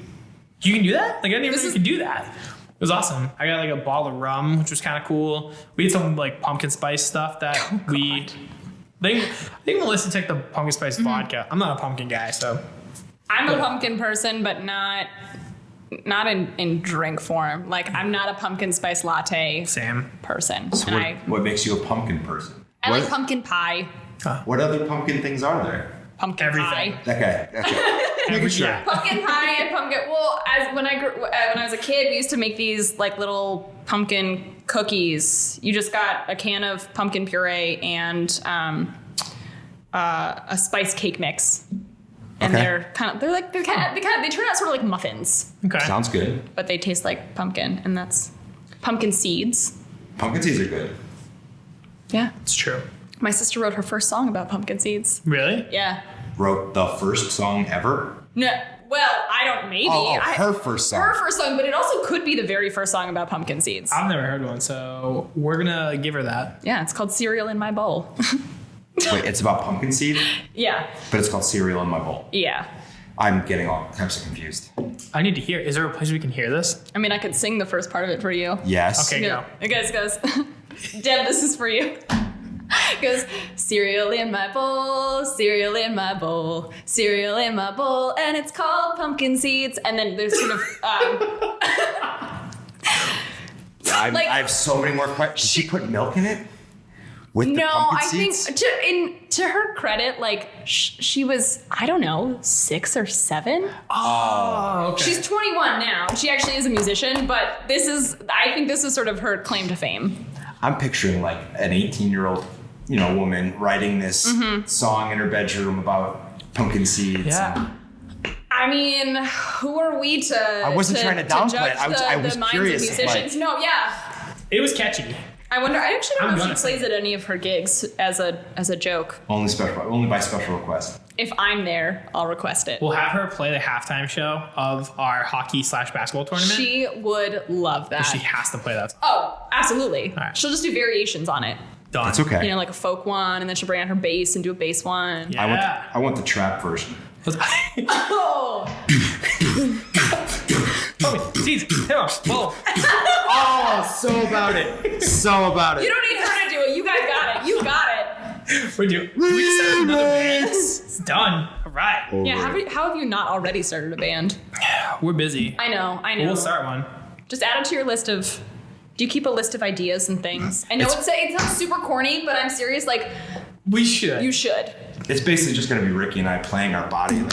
A: you can do that? I didn't even know you could do that. It was awesome. I got a bottle of rum, which was kind of cool. We had some pumpkin spice stuff that I think Melissa took the pumpkin spice vodka. I'm not a pumpkin guy, so.
C: I'm a pumpkin person, but not in drink form. I'm not a pumpkin spice latte
A: Sam.
C: person.
B: So what makes you a pumpkin person?
C: I like pumpkin pie.
B: What other pumpkin things are there?
C: Pumpkin
A: Everything.
C: pie.
B: Okay. Making sure.
A: Yeah.
C: Pumpkin pie and pumpkin. Well, when I was a kid, we used to make these little pumpkin cookies. You just got a can of pumpkin puree and a spice cake mix, and
B: Okay.
C: they turn out sort of like muffins,
A: Okay.
B: Sounds good.
C: but they taste like pumpkin, and that's pumpkin seeds.
B: Pumpkin seeds are good.
C: Yeah,
A: It's true.
C: my sister wrote her first song about pumpkin seeds.
A: Really?
C: Yeah.
B: Wrote the first song ever.
C: No. Well, I don't. Maybe.
B: Her first song.
C: Her first song, but it also could be the very first song about pumpkin seeds.
A: I've never heard one, so we're gonna give her that.
C: Yeah, it's called Cereal in My Bowl.
B: Wait, it's about pumpkin seed,
C: Yeah.
B: but it's called Cereal in My Bowl.
C: Yeah.
B: I'm getting all types of confused.
A: I need to hear. Is there a place we can hear this?
C: I mean, I could sing the first part of it for you.
B: Yes.
A: Okay.
C: Yeah. It goes, Deb, this is for you. It goes, cereal in my bowl, cereal in my bowl, cereal in my bowl, and it's called pumpkin seeds. And then there's sort of,
B: I have so many more questions. Did she put milk in it? With the
C: no,
B: pumpkin
C: I think
B: seeds?
C: to her credit, she was, I don't know, 6 or 7.
A: Oh, okay.
C: She's 21 now. She actually is a musician, but I think this is sort of her claim to fame.
B: I'm picturing an 18-year-old, woman writing this song in her bedroom about pumpkin seeds.
A: Yeah.
C: I mean, who are we to?
B: I wasn't trying to downplay
C: judge
B: it. I was
C: the minds
B: curious
C: of
B: if,
C: musicians. No, yeah.
A: It was catchy.
C: I wonder. I actually don't
A: I'm
C: know
A: gonna
C: if she plays at any of her gigs as a joke.
B: Only by special request.
C: If I'm there, I'll request it.
A: We'll have her play the halftime show of our hockey/basketball tournament.
C: She would love that.
A: She has to play that.
C: Oh, absolutely.
A: right.
C: She'll just do variations on it.
A: Done.
B: That's okay.
C: You know, like a folk one, and then she'll bring out her bass and do a bass one.
A: Yeah.
B: I want the trap version.
C: Oh!
A: Whoa.
B: Oh, so about it. So about it.
C: You don't need her to do it. You guys got it. You got it.
A: We start another band. It's done. All right.
B: Over
C: Yeah,
B: it.
C: how have you not already started a band?
A: We're busy.
C: I know.
A: We'll start one.
C: Just add it to your list of. Do you keep a list of ideas and things? I know it's not super corny, but I'm serious. Like,
A: We should.
C: you should.
B: It's basically just going to be Ricky and I playing our body.
C: Yeah,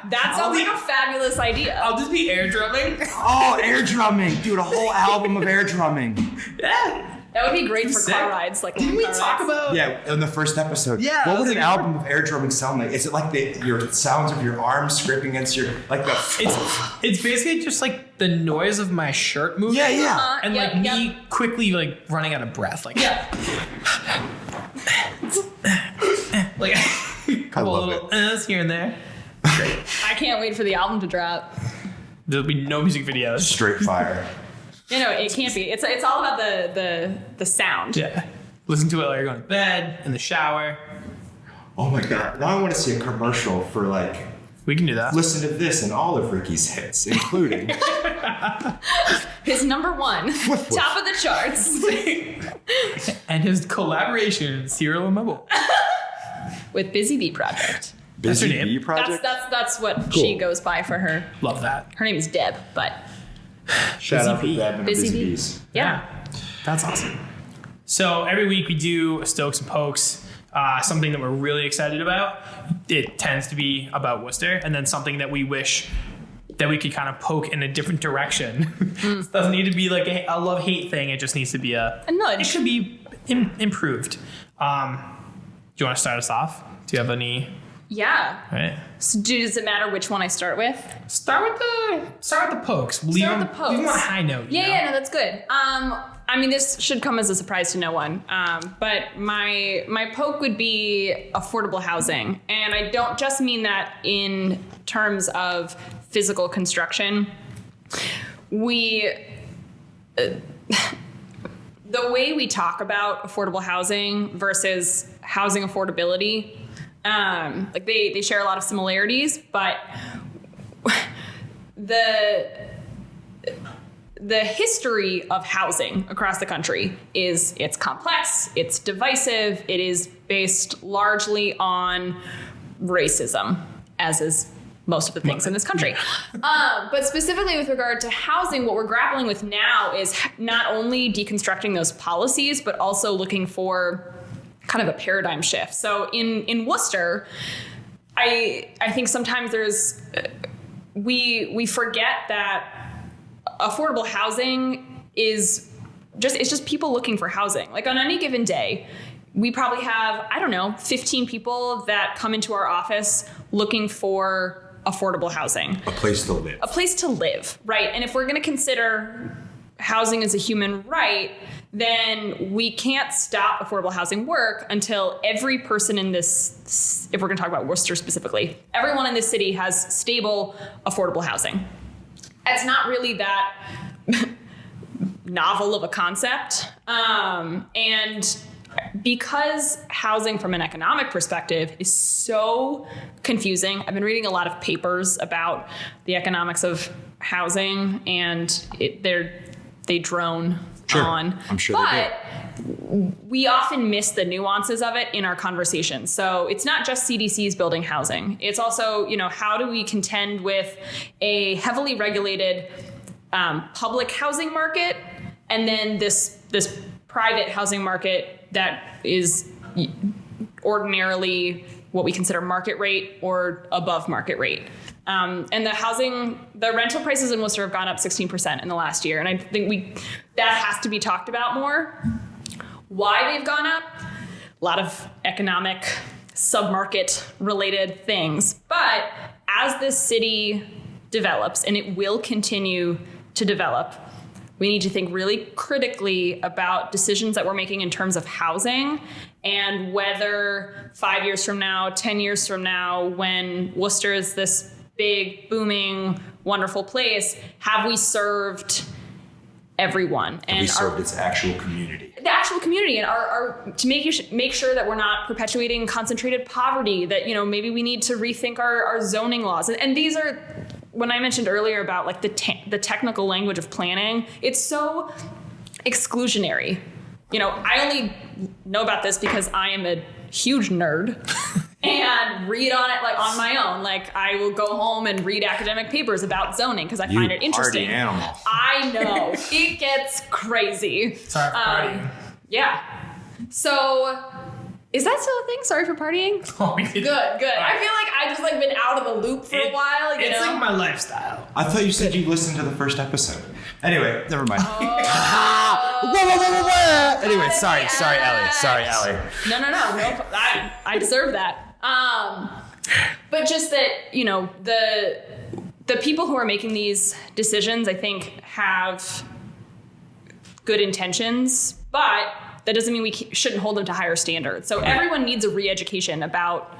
C: that sounds like a fabulous idea.
A: I'll just be air drumming.
B: Oh, air drumming. Dude, a whole album of air drumming.
A: Yeah.
C: That would be great for
A: Sick.
C: car rides. Like,
A: Didn't we
C: car
A: talk
C: rides.
A: about?
B: Yeah, in the first episode.
A: Yeah,
B: What
A: I
B: would
A: was
B: an
A: like-
B: album of air drumming sound like? Is it like your sounds of your arms scraping against your like the?
A: It's basically just like the noise of my shirt moving.
B: Yeah.
A: And
C: Yep,
A: like
C: yep.
A: me quickly like running out of breath. Like
C: Yeah.
A: like a couple
B: love
A: little uhs here and there.
C: I can't wait for the album to drop.
A: There'll be no music videos.
B: Straight fire.
C: You know, it can't be. It's all about the sound.
A: Yeah. Listen to it while you're going to bed, in the shower.
B: Oh my god! Now I want to see a commercial for like.
A: We can do that.
B: Listen to this and all of Ricky's hits, including.
C: His number one, top of the charts,
A: And his collaboration, Serial and Mobile.
C: with Busy Bee Project.
B: Busy
A: her name.
B: Bee Project.
C: That's what she goes by for her.
A: Love that.
C: Her name is Deb, but
B: Shout out
A: Busy
B: to Deb and
C: Busy
B: Busy
C: Bee.
B: Bees.
C: yeah.
A: That's awesome. So every week we do a Stokes and Pokes, something that we're really excited about. It tends to be about Worcester, and then something that we wish that we could kind of poke in a different direction. It doesn't need to be like a love-hate thing. It just needs to be
C: A nudge.
A: It should be improved. Do you want to start us off? Do you have any?
C: Yeah.
A: All right.
C: So does it matter which one I start with?
A: Start with the pokes. Leave
C: Start with
A: them,
C: the pokes.
A: Leave them on a high note. you know?
C: Yeah, no, that's good. I mean, this should come as a surprise to no one. But my poke would be affordable housing, and I don't just mean that in terms of physical construction. The way we talk about affordable housing versus housing affordability, like they share a lot of similarities, but the history of housing across the country it's complex, it's divisive, it is based largely on racism, as is most of the things in this country. But specifically with regard to housing, what we're grappling with now is not only deconstructing those policies, but also looking for kind of a paradigm shift. So in Worcester, I think sometimes we forget that affordable housing it's just people looking for housing. Like on any given day, we probably have, 15 people that come into our office looking for affordable housing.
B: A place to live.
C: A place to live, right? And if we're going to consider housing as a human right, then we can't stop affordable housing work until every person in this, if we're going to talk about Worcester specifically, everyone in this city has stable, affordable housing. It's not really that novel of a concept. And because housing from an economic perspective is so confusing, I've been reading a lot of papers about the economics of housing, and they drone on.
B: I'm sure
C: but we often miss the nuances of it in our conversations. So it's not just CDC's building housing. It's also, how do we contend with a heavily regulated public housing market, and then this private housing market that is ordinarily what we consider market rate or above market rate. And the rental prices in Worcester have gone up 16% in the last year. And I think that has to be talked about more. Why they've gone up, a lot of economic submarket related things. But as this city develops, and it will continue to develop, we need to think really critically about decisions that we're making in terms of housing, and whether 5 years from now, 10 years from now, when Worcester is this big, booming, wonderful place, have we served everyone?
B: And we served its actual community.
C: the actual community and our to make sure that we're not perpetuating concentrated poverty, that, maybe we need to rethink our zoning laws. And these are, when I mentioned earlier about like the technical language of planning, it's so exclusionary. I only know about this because I am a huge nerd and read on it like on my own. Like I will go home and read academic papers about zoning because I find it interesting.
B: Party animal.
C: I know. It gets crazy.
A: Sorry for partying.
C: Yeah. So is that still a thing? Sorry for partying?
A: Oh, we did.
C: Good. I feel like I just like been out of the loop for a while.
A: It's like my lifestyle.
B: I thought you said you listened to the first episode. Anyway, never mind. Anyway, sorry, Ellie. Sorry, Ellie.
C: No. I deserve that. But just that, the people who are making these decisions, I think, have good intentions, but that doesn't mean we shouldn't hold them to higher standards. So everyone needs a re-education about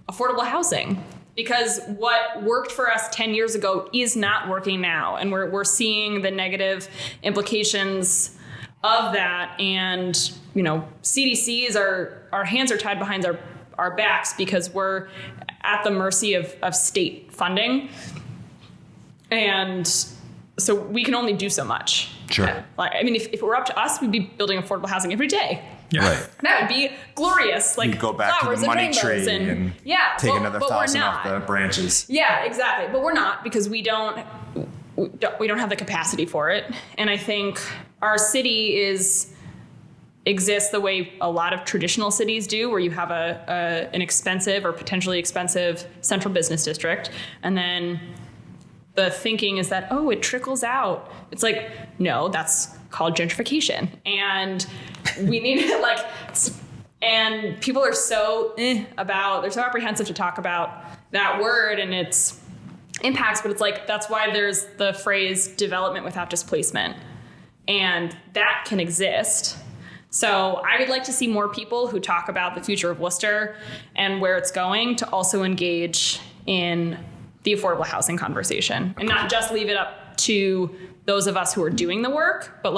C: affordable housing, because what worked for us 10 years ago is not working now. And we're seeing the negative implications of that. And, CDCs our hands are tied behind our backs because we're at the mercy of state funding. And so we can only do so much.
B: Sure.
C: If it were up to us, we'd be building affordable housing every day.
A: Yeah.
B: Right.
C: That would be glorious. Like
B: you go back to the money tree and take another 1,000 off the branches.
C: Yeah, exactly. But we're not, because we don't have the capacity for it. And I think our city exists the way a lot of traditional cities do, where you have an expensive or potentially expensive central business district, and then the thinking is that, it trickles out. It's like, no, that's called gentrification. And we need to and people are so they're so apprehensive to talk about that word and its impacts, but it's like, that's why there's the phrase development without displacement. And that can exist. So I would like to see more people who talk about the future of Worcester and where it's going to also engage in the affordable housing conversation, and not just leave it up to those of us who are doing the work, but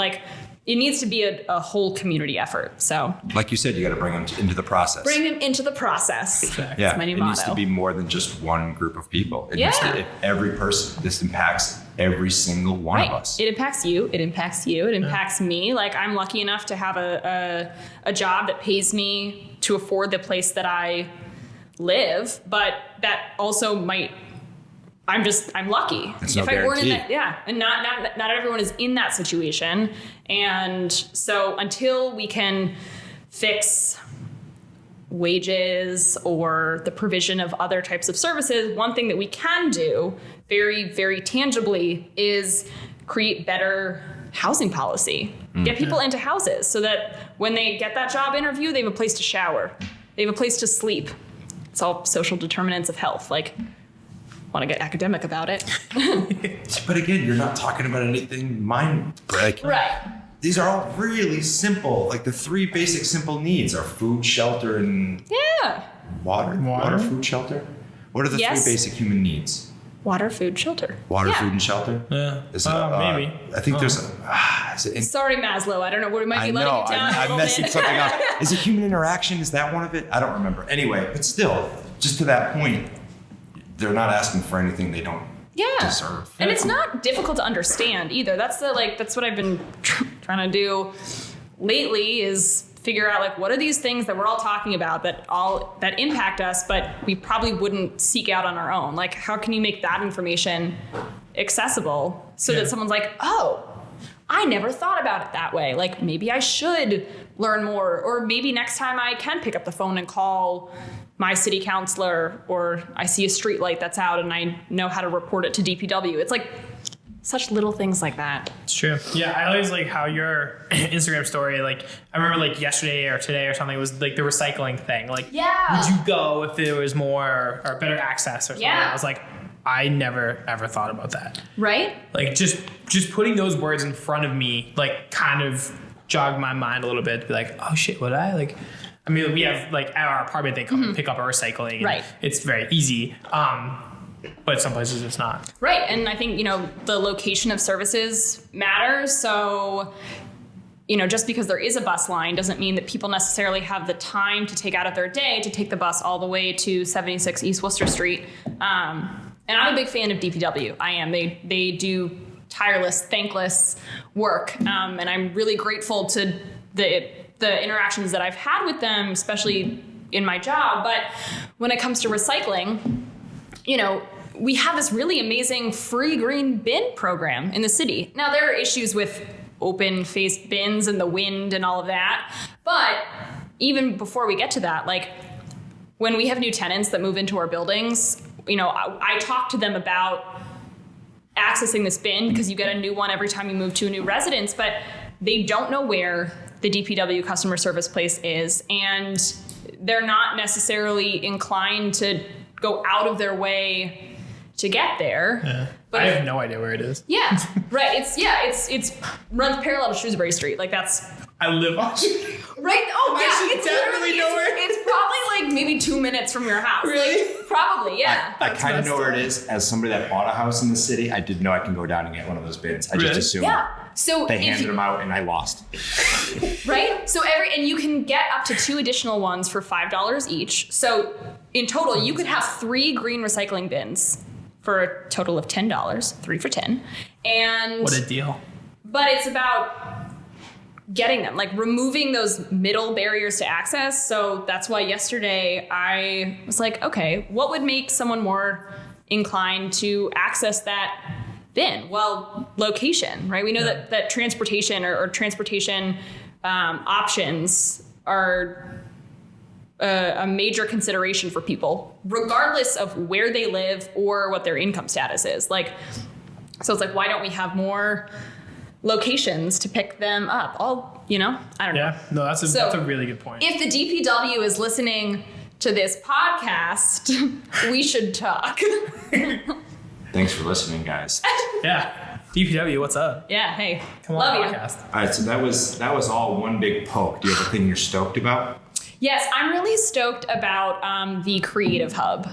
C: it needs to be a whole community effort. So, like you said, you got to bring them into the process. Bring them into the process. Exactly. Yeah, that's my new motto. Needs to be more than just one group of people. It needs to, every person. This impacts every single one of us. It impacts you. It impacts you. It impacts me. Like, I'm lucky enough to have a job that pays me to afford the place that I live, but that also might. I'm lucky. It's if I weren't in that, and not everyone is in that situation. And so until we can fix wages or the provision of other types of services, one thing that we can do very, very tangibly is create better housing policy. Get people into houses so that when they get that job interview, they have a place to shower. They have a place to sleep. It's all social determinants of health. Want to get academic about it. But again, you're not talking about anything mind-breaking. Right. These are all really simple. The three basic simple needs are food, shelter, and water. Water, food, shelter. What are the three basic human needs? Water, food, shelter. Water, food, and shelter? Yeah. Maybe. I think there's sorry, Maslow. I don't know. We might be letting you down. I'm messing something up. Is it human interaction? Is that one of it? I don't remember. Anyway, but still, just to that point, they're not asking for anything they don't deserve. And it's not difficult to understand either. That's what I've been trying to do lately, is figure out what are these things that we're all talking about that impact us, but we probably wouldn't seek out on our own. How can you make that information accessible so that someone's like, oh, I never thought about it that way. Maybe I should learn more, or maybe next time I can pick up the phone and call my city councilor, or I see a street light that's out and I know how to report it to DPW. It's such little things like that. It's true. Yeah, I always like how your Instagram story, I remember yesterday or today or something, was the recycling thing. Would you go if there was more or better access or something? Yeah. I was I never ever thought about that. Right? Just putting those words in front of me, kind of jogged my mind a little bit. To be oh shit, would I we have at our apartment, they come and pick up our recycling. Right. It's very easy. But some places it's not. Right. And I think, the location of services matters. So just because there is a bus line doesn't mean that people necessarily have the time to take out of their day to take the bus all the way to 76 East Worcester Street. And I'm a big fan of DPW. I am. They do tireless, thankless work. And I'm really grateful to the interactions that I've had with them, especially in my job. But when it comes to recycling, we have this really amazing free green bin program in the city. Now, there are issues with open-faced bins and the wind and all of that. But even before we get to that, like when we have new tenants that move into our buildings, I talk to them about accessing this bin because you get a new one every time you move to a new residence, but they don't know where the DPW customer service place is, and they're not necessarily inclined to go out of their way to get there.
A: Yeah.
C: But
A: I have no idea where it is.
C: Yeah, right. It's runs parallel to Shrewsbury Street. Like that's.
A: I live on.
C: Right? Oh,
A: I
C: yeah.
A: should
C: It's
A: definitely
C: literally
A: know where.
C: It's probably like maybe 2 minutes from your house.
A: Really?
C: Like, probably, yeah.
B: I kind of
A: messed
B: know where
A: up.
B: it is. As somebody that bought a house in the city, I did know I can go down and get one of those bins. I just
A: Really?
B: assumed
C: Yeah. So
B: they
C: if
B: handed
C: you,
B: them out and I lost.
C: right? So and you can get up to 2 additional ones for $5 each. So in total, you could have 3 green recycling bins for a total of $10, 3 for $10. And
A: What a deal.
C: but it's about getting them, like removing those middle barriers to access. So that's why yesterday I was like, okay, what would make someone more inclined to access that bin? Well, location, right? We know that transportation or transportation options are a major consideration for people, regardless of where they live or what their income status is. Like, so it's like, why don't we have more locations to pick them up? I don't know.
A: Yeah, no, that's a really good point.
C: If the DPW is listening to this podcast, we should talk.
B: Thanks for listening, guys.
A: Yeah, DPW, what's up?
C: Yeah, hey,
A: Come on,
C: love you.
A: podcast.
B: All right, so that was all one big poke. Do you have a thing you're stoked about?
C: Yes, I'm really stoked about the Creative Hub.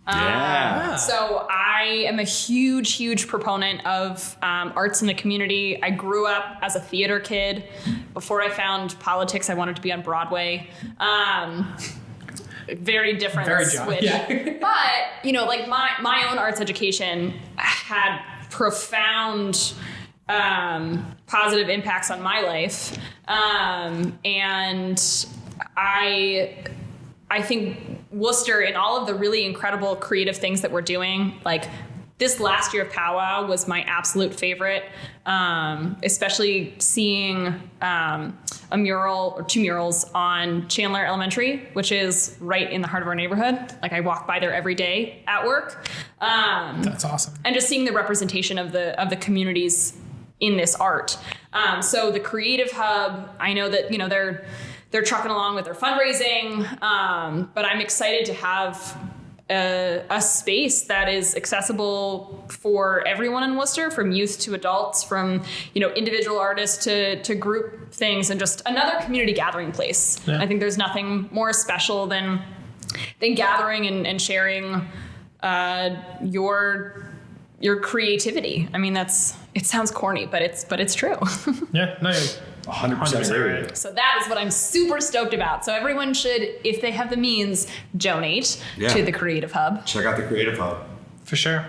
B: Yeah.
C: So I am a huge proponent of arts in the community. I grew up as a theater kid. Before I found politics, I wanted to be on Broadway. Very different switch.
A: Yeah.
C: But, like my own arts education had profound positive impacts on my life. And I think Worcester and all of the really incredible creative things that we're doing, like this last year of Powwow was my absolute favorite, especially seeing a mural or 2 murals on Chandler Elementary, which is right in the heart of our neighborhood. Like I walk by there every day at work.
A: That's awesome.
C: And just seeing the representation of the communities in this art. So the Creative Hub, I know that, they're trucking along with their fundraising, but I'm excited to have a space that is accessible for everyone in Worcester, from youth to adults, from individual artists to group things, and just another community gathering place.
A: Yeah.
C: I think there's nothing more special than gathering and sharing your creativity. I mean, it sounds corny, but it's true.
A: Yeah, no,
B: 100% agree.
A: right.
C: So that is what I'm super stoked about. So everyone should, if they have the means, donate to the Creative Hub.
B: Check out the Creative Hub.
A: For sure.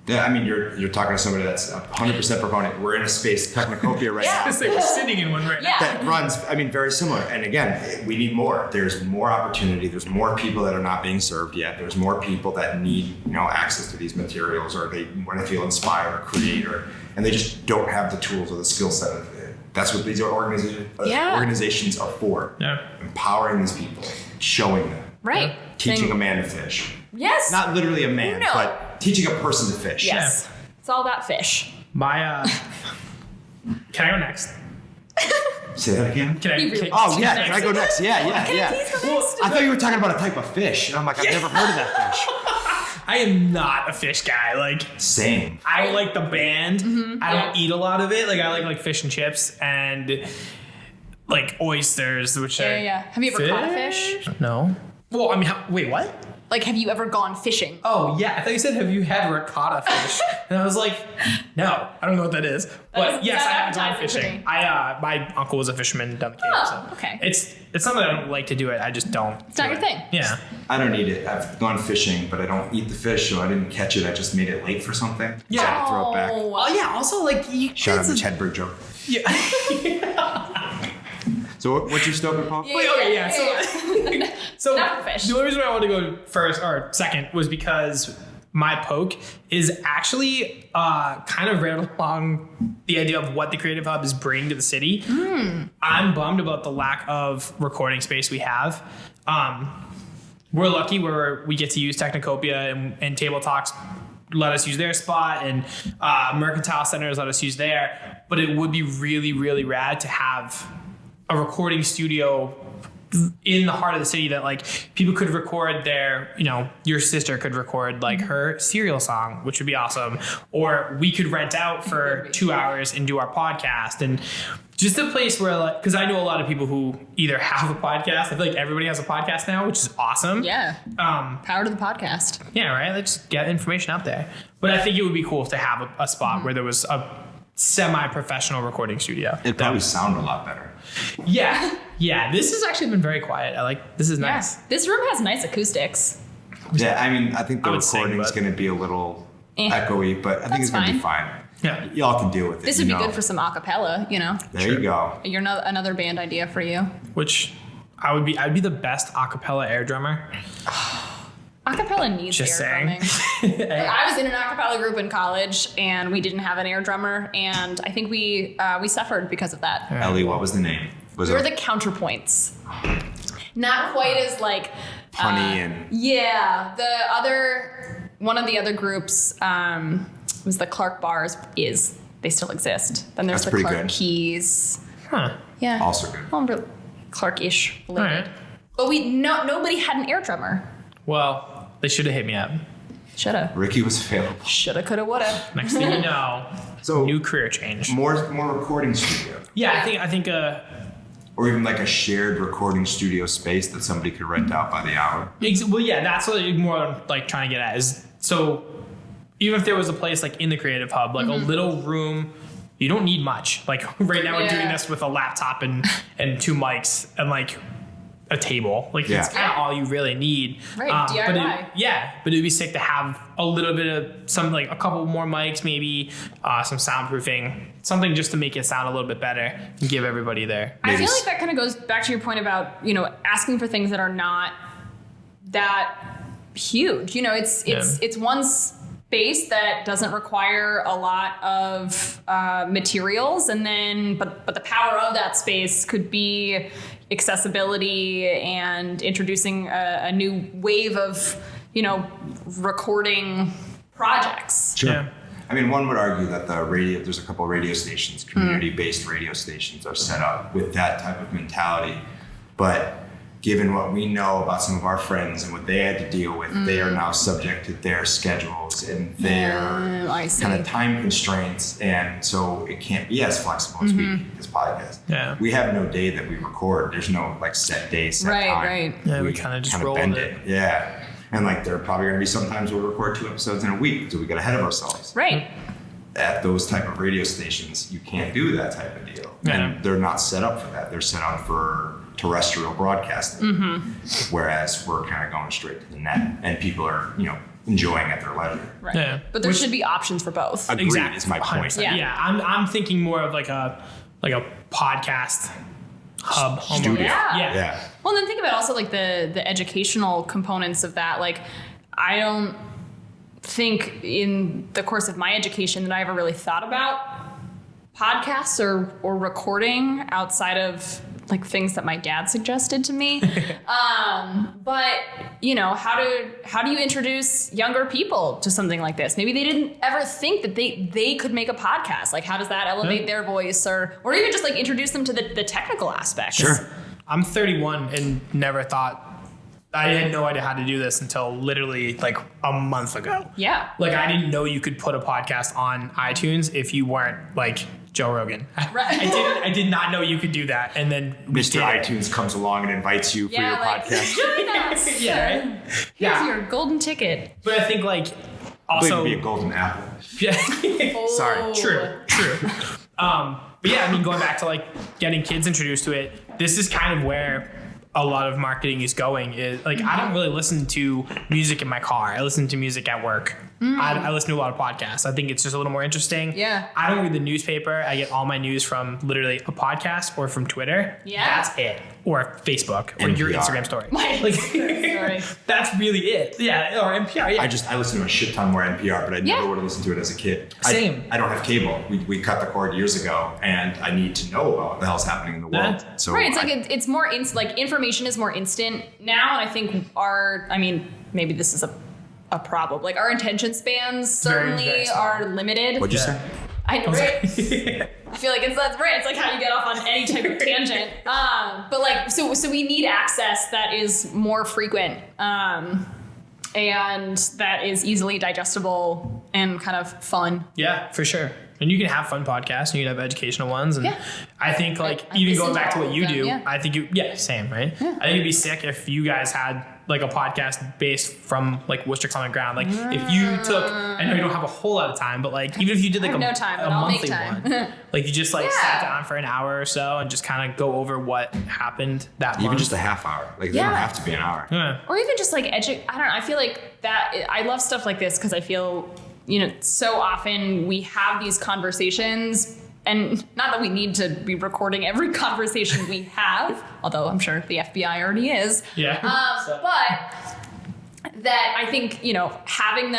B: Yeah, I mean, you're talking to somebody that's 100% proponent. We're in a space, Technocopia right
C: Yeah.
B: now.
A: It's like we're sitting in one right now.
C: Yeah.
B: That runs, very similar. And again, we need more. There's more opportunity. There's more people that are not being served yet. There's more people that need, access to these materials, or they want to feel inspired or create, and they just don't have the tools or the skill set of it. That's what these organizations are for.
A: Yeah.
B: Empowering these people, showing them.
C: Right.
B: Teaching a
C: Then-
B: man to fish.
C: Yes.
B: Not literally a man,
C: No.
B: but teaching a person to fish.
C: Yes. It's all about fish.
A: My, can I go next?
B: Say that again?
A: Can I?
C: Be really-
B: Oh, yeah. Can I go next? Yeah.
C: please go next?
B: I thought you were talking about a type of fish. And I'm like, I've never heard of that fish.
A: I am not a fish guy. Like,
B: Same.
A: I don't like the band. I don't
C: Yeah.
A: eat a lot of it. Like, I like fish and chips and like oysters, which are
C: Yeah. Have you ever caught a fish?
A: No. Well, I mean, wait, what?
C: Like, have you ever gone fishing?
A: Oh, yeah. I thought you said, have you ever caught a fish? And I was like, no, I don't know what that is. But yes, I have gone fishing. My uncle was a fisherman down the Cape.
C: Oh,
A: so
C: okay.
A: It's something I don't like to do it. I just don't.
C: It's not your thing.
A: Yeah.
B: I don't eat it. I've gone fishing, but I don't eat the fish, so I didn't catch it. I just made it late for something.
A: Yeah.
B: So I had to throw it back.
A: Oh, yeah. Also, like,
B: Shout out Mitch Hedberg joke.
A: Yeah.
B: So what's your stoker, Paul?
A: Wait, okay, yeah. So
C: Not fish.
A: the only reason why I wanted to go first or second was because my poke is actually kind of right along the idea of what the Creative Hub is bringing to the city. I'm bummed about the lack of recording space we have. We're lucky where we get to use Technocopia and Table Talks let us use their spot, and Mercantile Centers let us use there. But it would be really, really rad to have a recording studio in the heart of the city that like people could record their, your sister could record like her cereal song, which would be awesome. Or we could rent out for 2 hours and do our podcast, and just a place where like, because I know a lot of people who either have a podcast. I feel like everybody has a podcast now, which is awesome.
C: Yeah. Power to the podcast.
A: Yeah, right. Let's get information out there. But I think it would be cool to have a spot where there was a semi-professional recording studio.
B: It'd probably sound a lot better.
A: Yeah. Yeah. This has actually been very quiet. This is nice.
C: Yeah. This room has nice acoustics.
B: Yeah, I mean, I think the recording is
A: but-
B: going to be a little echoey, but I think it's going to be fine.
A: Yeah.
B: Y'all can deal with it.
C: This would be good for some acapella,
B: There you go.
C: You're another band idea for you.
A: Which I'd be the best a cappella air drummer.
C: Acapella needs
A: Just
C: air
A: saying.
C: drumming. I was in an acapella group in college, and we didn't have an air drummer, and I think we suffered because of that.
B: Ellie, what was the name? Was
C: We were
B: it
C: the counterpoints. Not quite as like
B: punny and
C: yeah. One of the other groups was the Clark Bars. They still exist. Then there's
B: That's
C: the
B: pretty
C: Clark
B: good.
C: Keys.
A: Huh.
C: Yeah.
B: also good.
C: Well, Clark-ish related.
A: All right.
C: But nobody had an air drummer.
A: Well, they should have hit me up.
C: Shoulda.
B: Ricky was available.
C: Shoulda, coulda, woulda.
A: Next thing you know,
B: So
A: new career change.
B: more recording studio,
A: Yeah, I think
B: or even like a shared recording studio space that somebody could rent out by the hour.
A: well, yeah, that's what I'm more like trying to get at is so even if there was a place like in the Creative Hub, like a little room, you don't need much. Like right now we're doing this with a laptop and 2 mics and like a table. Like it's kind of all you really need.
C: Right, DIY.
A: But it'd be sick to have a little bit of some, like a couple more mics, maybe some soundproofing, something just to make it sound a little bit better and give everybody there.
C: I feel like that kind of goes back to your point about, asking for things that are not that huge. It's one space that doesn't require a lot of materials, and then but the power of that space could be accessibility and introducing a new wave of recording projects.
B: Sure.
A: Yeah.
B: I mean, one would argue that there's a couple of radio stations, community-based radio stations are set up with that type of mentality. But given what we know about some of our friends and what they had to deal with, they are now subject to their schedules and their kind of time constraints. And so it can't be as flexible as we do this podcast.
A: Yeah.
B: We have no day that we record. There's no like set day, set time.
C: Right.
A: Yeah, we kind of just roll
B: bend
A: with it.
B: Yeah. And like there are probably going to be sometimes we'll record 2 episodes in a week until we get ahead of ourselves.
C: Right.
B: At those type of radio stations, you can't do that type of deal.
A: Yeah.
B: And they're not set up for that. They're set up for terrestrial broadcasting. Whereas we're kind of going straight to the net and people are, enjoying at their leisure.
C: Right.
A: Yeah.
C: But there should be options for both.
B: Agreed
A: Exactly.
B: is my point.
A: 100%.
C: Yeah.
A: Yeah, I'm thinking more of like a podcast hub almost.
B: Studio.
C: Yeah. Well, then think about also like the educational components of that. Like, I don't think in the course of my education that I ever really thought about podcasts or recording outside of like things that my dad suggested to me. But how do you introduce younger people to something like this? Maybe they didn't ever think that they could make a podcast. Like, how does that elevate their voice or even just like introduce them to the technical aspects?
B: Sure.
A: I'm 31 and never thought, I had no idea how to do this until literally like a month ago.
C: Yeah.
A: Like I didn't know you could put a podcast on iTunes if you weren't like Joe Rogan.
C: Right.
A: I did not know you could do that. And then
B: Mr. iTunes comes along and invites you for your podcast.
C: Join us.
A: Yeah, right?
C: Here's your golden ticket.
A: But I think like also
B: It'd be a golden apple.
A: Yeah.
C: Oh.
A: True. But yeah, I mean, going back to like getting kids introduced to it, this is kind of where a lot of marketing is going. Is like I don't really listen to music in my car. I listen to music at work. I listen to a lot of podcasts. I think it's just a little more interesting.
C: Yeah.
A: I don't read the newspaper. I get all my news from literally a podcast or from Twitter.
C: Yeah.
A: That's it. Or Facebook or your
B: NPR.
A: Instagram story.
C: Sorry.
A: That's really it. Yeah. Or NPR. Yeah.
B: I listen to a shit ton more NPR, but I never would have listened to it as a kid.
A: Same.
B: I don't have cable. We cut the cord years ago, and I need to know about what the hell's happening in the world.
A: Yeah.
B: So
C: Right. It's like it's more like information is more instant now, and I think maybe this is a problem. Like our attention spans certainly
A: very small.
C: are limited.
B: What'd you say?
C: I feel like that's right. It's like how you get off on any type of tangent. But like, so we need access that is more frequent, and that is easily digestible and kind of fun.
A: Yeah, for sure. And you can have fun podcasts and you can have educational ones. And
C: Yeah.
A: I think like
C: I
A: even
C: listen
A: going
C: to
A: back to
C: all
A: what
C: of
A: you
C: them,
A: do,
C: yeah.
A: I think same, right?
C: Yeah.
A: I think it'd be sick if you guys had like a podcast based from like Worcester Common Ground. Like if you took, I know you don't have a whole lot of time, but like even if you did like
C: I have no time,
A: a
C: but I'll make
A: monthly
C: time.
A: one, like you just like
C: Yeah.
A: sat down for an hour or so and just kind of go over what happened that month.
B: Even just a half hour. Like, they don't
C: Yeah.
B: have to be an hour.
A: Yeah.
C: Or even just like I don't know. I feel like that. I love stuff like this because I feel, so often we have these conversations, and not that we need to be recording every conversation we have, although I'm sure the FBI already is.
A: Yeah.
C: But that I think, having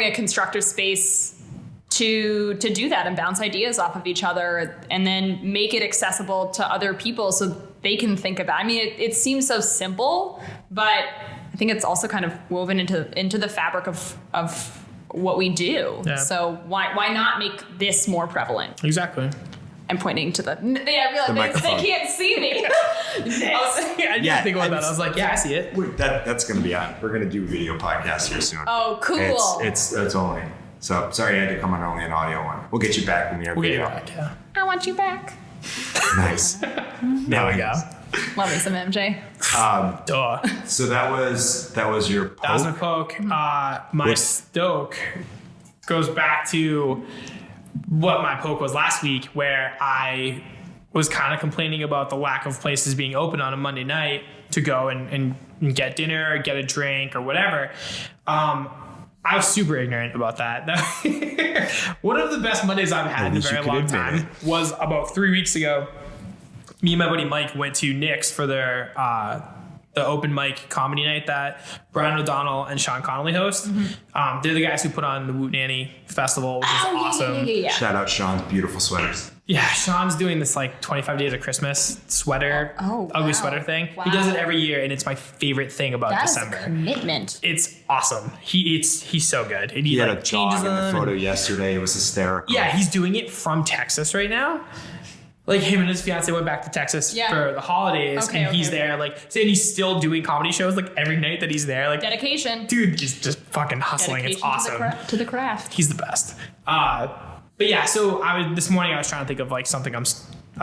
C: a constructive space to do that and bounce ideas off of each other and then make it accessible to other people so they can think about it. I mean, it seems so simple, but I think it's also kind of woven into the fabric of what we do.
A: Yeah.
C: So why not make this more prevalent?
A: Exactly.
C: I'm pointing to I realize they
B: microphone.
C: can't see me.
A: I didn't
B: Yeah,
A: think about that. I was like, yeah, I see it.
B: That's going to be on. We're going to do video podcasts here soon.
C: Oh, cool.
B: It's only. So sorry I had to come on only an audio one. We'll get you back when we are
A: We'll get you
B: video.
A: back, yeah.
C: I want you back.
B: Nice.
A: There we go.
C: Love me some MJ.
A: Duh.
B: So that was your poke?
A: That was my poke. My stoke goes back to what my poke was last week, where I was kind of complaining about the lack of places being open on a Monday night to go and get dinner or get a drink or whatever. I was super ignorant about that. One of the best Mondays I've had in a very long time was about 3 weeks ago. Me and my buddy Mike went to Nick's for their the open mic comedy night that Brian O'Donnell and Sean Connolly host.
C: Mm-hmm.
A: They're the guys who put on the Woot Nanny Festival, which is awesome.
C: Yeah.
B: Shout out Sean's beautiful sweaters.
A: Yeah, Sean's doing this like 25 Days of Christmas sweater, ugly
C: wow.
A: sweater thing.
C: Wow.
A: He does it every year, and it's my favorite thing about
C: That is
A: December.
C: a commitment.
A: It's awesome. He's so good. And
B: He had
A: like
B: a
A: changes
B: dog in the
A: them.
B: photo yesterday. It was hysterical.
A: Yeah, he's doing it from Texas right now. Like him and his fiance went back to Texas for the holidays, and he's there. Like, and he's still doing comedy shows like every night that he's there. Like,
C: Dedication.
A: dude is just fucking hustling.
C: Dedication
A: It's awesome.
C: to the craft.
A: He's the best. But yeah, so this morning I was trying to think of like something I'm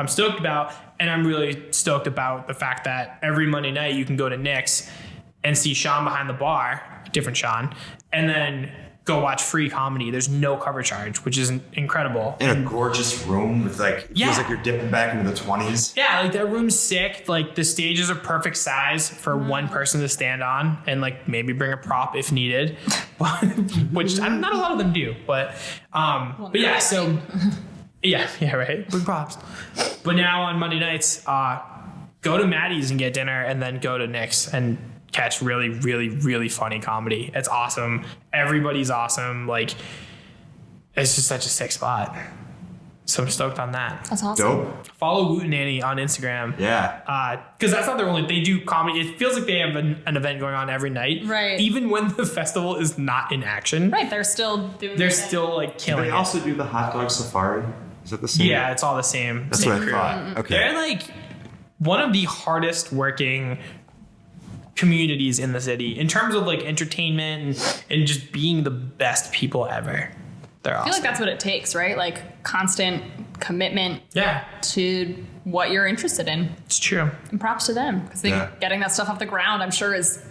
A: stoked about, and I'm really stoked about the fact that every Monday night you can go to Nick's and see Sean behind the bar, different Sean, and then go watch free comedy. There's no cover charge, which is incredible.
B: In a gorgeous room with like, it
A: Yeah.
B: feels like you're dipping back into the 20s.
A: Yeah, like that room's sick. Like the stages are perfect size for one person to stand on, and like maybe bring a prop if needed, which not a lot of them do. But yeah, so yeah, right. Bring props. But now on Monday nights, go to Maddie's and get dinner, and then go to Nick's and catch really, really, really funny comedy. It's awesome. Everybody's awesome. Like it's just such a sick spot. So I'm stoked on that.
C: That's awesome.
B: Dope.
A: Follow Woot Nanny on Instagram.
B: Yeah.
A: Because that's not their only. They do comedy. It feels like they have an event going on every night.
C: Right.
A: Even when the festival is not in action.
C: Right, they're still doing
A: They're
C: their thing.
A: still like
B: Do
A: killing
B: they
A: it.
B: also do the hot dog safari? Is that the same?
A: Yeah, it's all the same.
B: That's
A: same
B: what I
A: crew.
B: thought. Okay.
A: They're like one of the hardest working communities in the city in terms of like entertainment and just being the best people ever. They're awesome.
C: I feel like that's what it takes, right? Like constant commitment to what you're interested in.
A: It's true.
C: And props to them because getting that stuff off the ground, I'm sure, is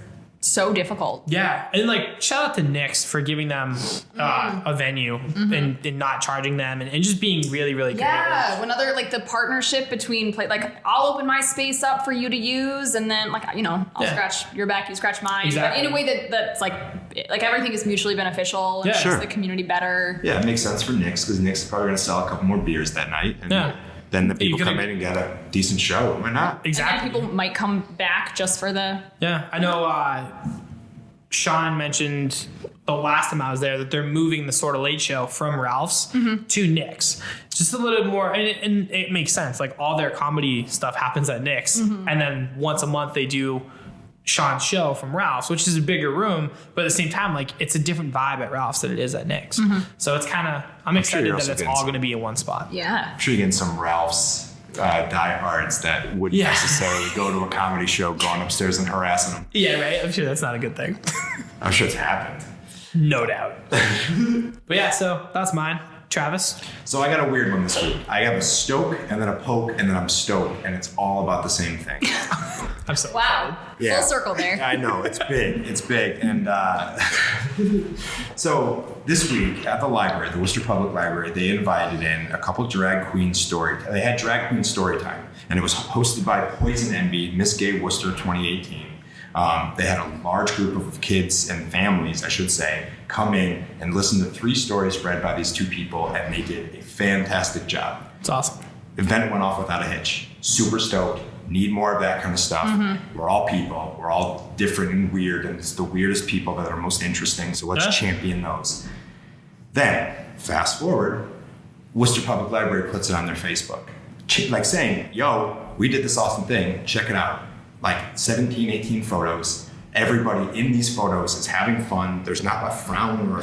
C: so difficult.
A: Yeah. And like shout out to Nick's for giving them a venue and not charging them and just being really, really good.
C: Yeah. Another like the partnership between like I'll open my space up for you to use and then like, I'll scratch your back, you scratch mine.
A: Exactly.
C: But in a way that's like everything is mutually beneficial and makes the community better.
B: Yeah, it makes sense for Nick's because Nick's is probably going to sell a couple more beers that night. And then the people come in and get a decent show. Why not?
A: Exactly.
C: And then people might come back just for the...
A: Yeah. I know Sean mentioned the last time I was there that they're moving the Sorta Late show from Ralph's to Nick's. Just a little bit more, and it makes sense. Like all their comedy stuff happens at Nick's. And then once a month they do Sean's show from Ralph's, which is a bigger room, but at the same time, like it's a different vibe at Ralph's than it is at Nick's. So it's kind of, I'm excited that it's all going to be in one spot.
C: Yeah.
B: I'm sure you're getting some Ralph's diehards that wouldn't necessarily go to a comedy show, going upstairs and harassing them.
A: Yeah, right. I'm sure that's not a good thing.
B: I'm sure it's happened.
A: No doubt. But yeah, so that's mine. Travis?
B: So I got a weird one this week. I have a stoke and then a poke and then I'm stoked, and it's all about the same thing.
A: I'm so
C: wow.
B: Yeah.
C: Full circle there.
B: I know, it's big. It's big. And so this week at the library, the Worcester Public Library, they invited in a couple drag queen They had drag queen story time, and it was hosted by Poison Envy, Miss Gay Worcester 2018. They had a large group of kids and families, I should say, come in and listen to 3 stories read by these 2 people, and they did a fantastic job.
A: It's awesome.
B: Event went off without a hitch. Super stoked. Need more of that kind of stuff. We're all people. We're all different and weird, and it's the weirdest people that are most interesting, so let's champion those. Then, fast forward, Worcester Public Library puts it on their Facebook. Like saying, yo, we did this awesome thing. Check it out. Like 17, 18 photos. Everybody in these photos is having fun. There's not a frown or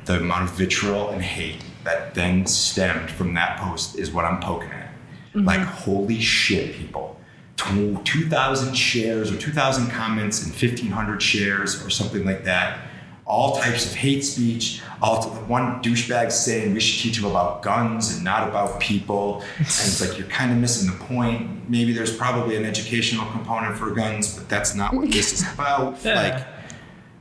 B: the amount of vitriol and hate that then stemmed from that post is what I'm poking at. Like, holy shit, people. 2,000 shares or 2,000 comments and 1,500 shares or something like that. All types of hate speech. One douchebag saying we should teach them about guns and not about people. And it's like, you're kind of missing the point. Maybe there's probably an educational component for guns, but that's not what this is about.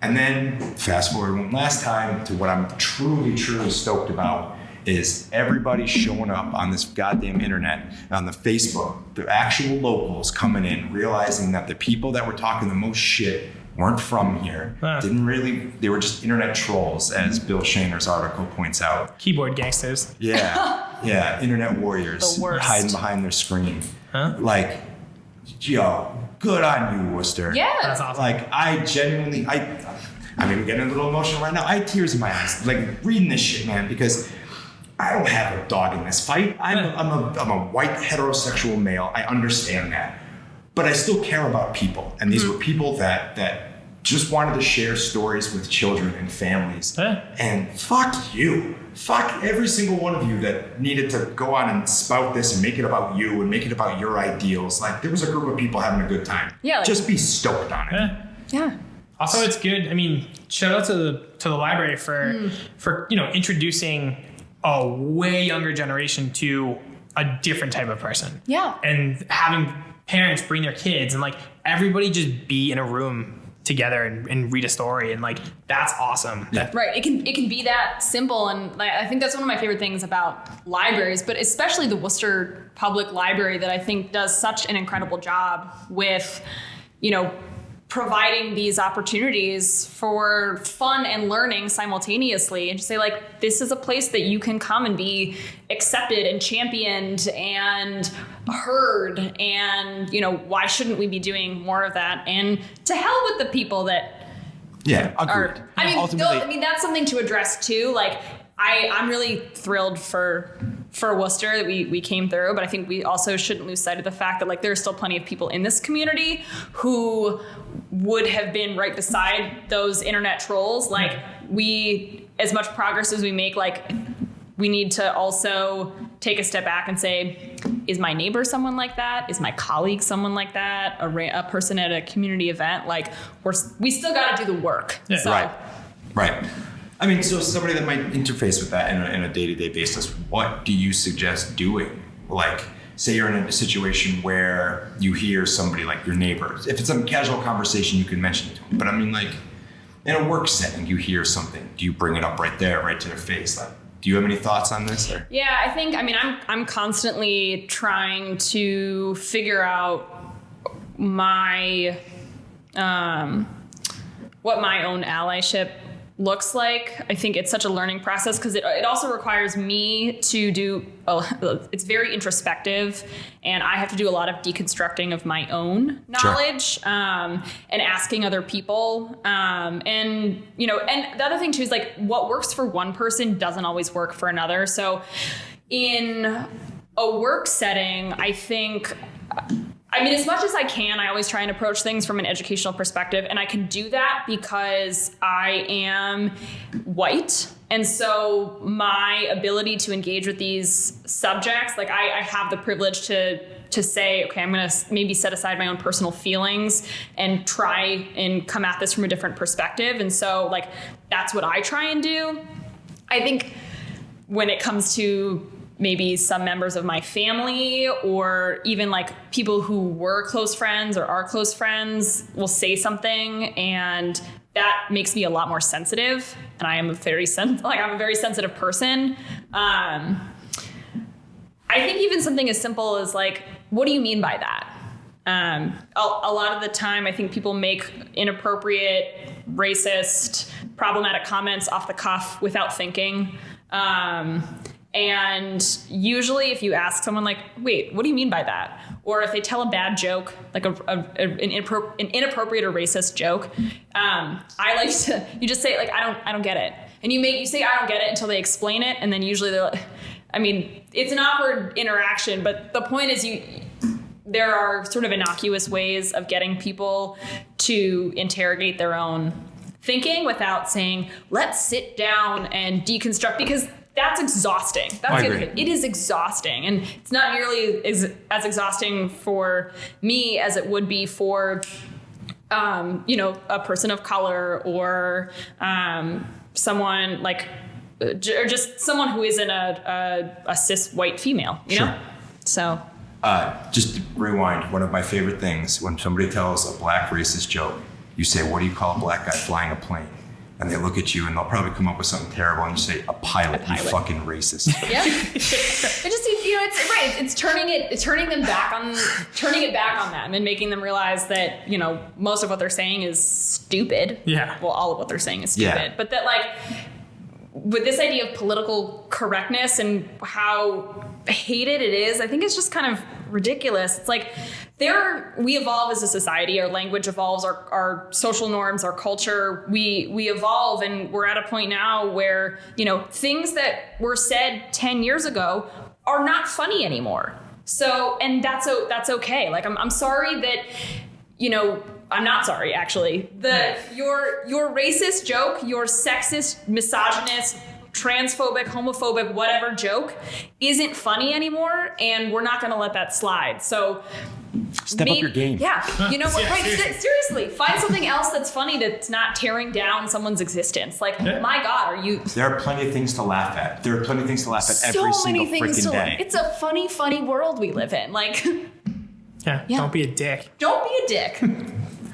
B: And then fast forward one last time to what I'm truly, truly stoked about is everybody showing up on this goddamn internet, on the Facebook, the actual locals coming in, realizing that the people that were talking the most shit weren't from here. They were just internet trolls, as Bill Shaner's article points out.
A: Keyboard gangsters.
B: Yeah, internet warriors
C: The worst.
B: hiding behind their screen. Like, yo, good on you, Worcester.
C: Yeah.
A: That's awesome.
B: Like, I genuinely, I'm even getting a little emotional right now. I had tears in my eyes, like reading this shit, man, because I don't have a dog in this fight. I'm a white heterosexual male. I understand that. But I still care about people. And these were people that just wanted to share stories with children and families. And fuck you. Fuck every single one of you that needed to go on and spout this and make it about you and make it about your ideals. Like, there was a group of people having a good time.
C: Yeah. Like,
B: just be stoked on it.
C: Yeah.
A: Also, it's good. I mean, shout out to the library for introducing a way younger generation to a different type of person.
C: Yeah.
A: And having parents bring their kids and like everybody just be in a room together and read a story, and like that's awesome.
C: Right. It can be that simple, and like, I think that's one of my favorite things about libraries, but especially the Worcester Public Library that I think does such an incredible job with, providing these opportunities for fun and learning simultaneously, and just say like, this is a place that you can come and be accepted and championed and heard, and why shouldn't we be doing more of that? And to hell with the people that
B: agreed.
C: ultimately, that's something to address too. Like, I'm really thrilled for Worcester that we came through, but I think we also shouldn't lose sight of the fact that like there's still plenty of people in this community who would have been right beside those internet trolls. Like, we, as much progress as we make, like, we need to also take a step back and say, is my neighbor someone like that? Is my colleague someone like that? A person at a community event? Like, we still got to do the work.
A: Yeah.
C: So.
B: Right. I mean, so somebody that might interface with that in a day-to-day basis, what do you suggest doing? Like, say you're in a situation where you hear somebody like your neighbor. If it's a casual conversation, you can mention it to them. But I mean, like, in a work setting, you hear something. Do you bring it up right there, right to their face? Like, do you have any thoughts on this? Or?
C: Yeah, I'm constantly trying to figure out my what my own allyship looks like. I think it's such a learning process because it also requires me to do, it's very introspective, and I have to do a lot of deconstructing of my own knowledge. Sure. And asking other people. And the other thing too is like what works for one person doesn't always work for another. So in a work setting, I think, as much as I can, I always try and approach things from an educational perspective. And I can do that because I am white. And so my ability to engage with these subjects, like I have the privilege to say, okay, I'm going to maybe set aside my own personal feelings and try and come at this from a different perspective. And so like, that's what I try and do. I think when it comes to maybe some members of my family or even like people who were close friends or are close friends will say something, and that makes me a lot more sensitive. And I am I'm a very sensitive person. I think even something as simple as like, what do you mean by that? A lot of the time, I think people make inappropriate, racist, problematic comments off the cuff without thinking. And usually if you ask someone like, wait, what do you mean by that? Or if they tell a bad joke, like an inappropriate or racist joke, I like to, you just say like, I don't get it. And you say, I don't get it until they explain it. And then usually they're like, it's an awkward interaction, but the point is there are sort of innocuous ways of getting people to interrogate their own thinking without saying, let's sit down and deconstruct, because that's exhausting. That's the other thing. It is exhausting. And it's not nearly as exhausting for me as it would be for, a person of color or someone like, or just someone who isn't a cis white female, you know? So.
B: Just to rewind, one of my favorite things, when somebody tells a black racist joke, you say, what do you call a black guy flying a plane? And they look at you and they'll probably come up with something terrible and you say, a pilot. You fucking racist.
C: Yeah. It just, it's right. It's turning it back on them and making them realize that, most of what they're saying is stupid.
A: Yeah.
C: Well, all of what they're saying is stupid. Yeah. But that like, with this idea of political correctness and how hated it is, I think it's just kind of ridiculous. It's like we evolve as a society, our language evolves, our social norms, our culture, we evolve, and we're at a point now where, things that were said 10 years ago are not funny anymore. So, and that's okay. Like, I'm sorry that, I'm not sorry, actually. Your racist joke, your sexist, misogynist, transphobic, homophobic, whatever joke isn't funny anymore, and we're not going to let that slide. So
B: step up your game.
C: Yeah. You know what? Right. Seriously, find something else that's funny that's not tearing down someone's existence. Like, my God, there
B: are plenty of things to laugh at. There are plenty of things to laugh at every single freaking day.
C: It's a funny, funny world we live in. Like,
A: yeah. Don't be a dick.
C: Don't be a dick.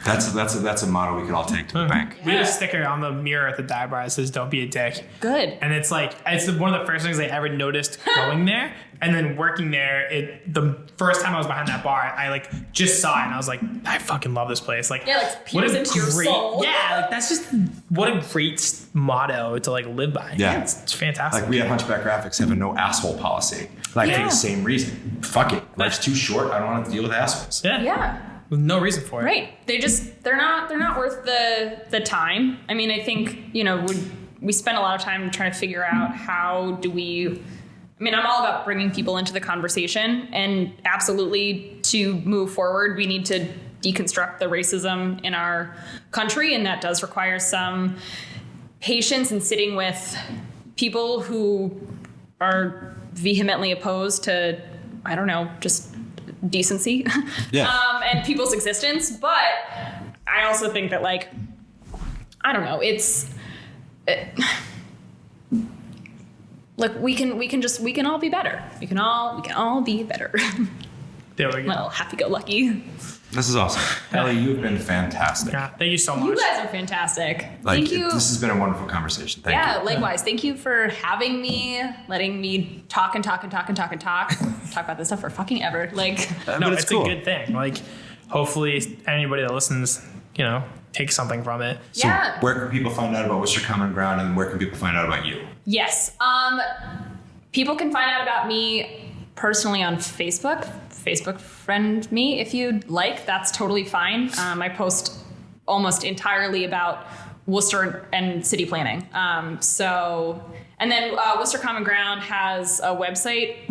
B: That's a motto we could all take to the bank.
A: We had a sticker on the mirror at the dive bar that says, don't be a dick.
C: Good.
A: And it's like, it's one of the first things I ever noticed going there. And then working there, the first time I was behind that bar, I like just saw it and I was like, I fucking love this place. Like,
C: peers into your soul.
A: Yeah, like that's just what a great motto to like live by.
B: Yeah.
A: It's fantastic.
B: Like we at Hunchback Graphics have a no asshole policy. Like for the same reason. Fuck it. Life's too short. I don't want to deal with assholes.
C: Yeah.
A: With no reason for it.
C: Right. They're not worth the time. I think, we spend a lot of time trying to figure out how do we, I'm all about bringing people into the conversation, and absolutely to move forward, we need to deconstruct the racism in our country. And that does require some patience and sitting with people who are vehemently opposed to, I don't know, just decency and people's existence. But I also think that, like, I don't know, look, we can all be better. We can all be better.
A: There we go.
C: Well, happy-go-lucky.
B: This is awesome. Ellie, you've been fantastic.
A: Yeah, thank you so much.
C: You guys are fantastic.
B: Like,
C: Thank you.
B: This has been a wonderful conversation. Thank you.
C: Yeah, likewise. Thank you for having me, letting me talk about this stuff for fucking ever. Like,
A: No,
B: But
A: it's
B: cool.
A: a good thing. Like, hopefully anybody that listens, takes something from it.
B: So
C: yeah.
B: where can people find out about Worcester Common Ground, and where can people find out about you?
C: Yes. People can find out about me personally on Facebook. Facebook friend me if you'd like. That's totally fine. I post almost entirely about Worcester and city planning. And then Worcester Common Ground has a website,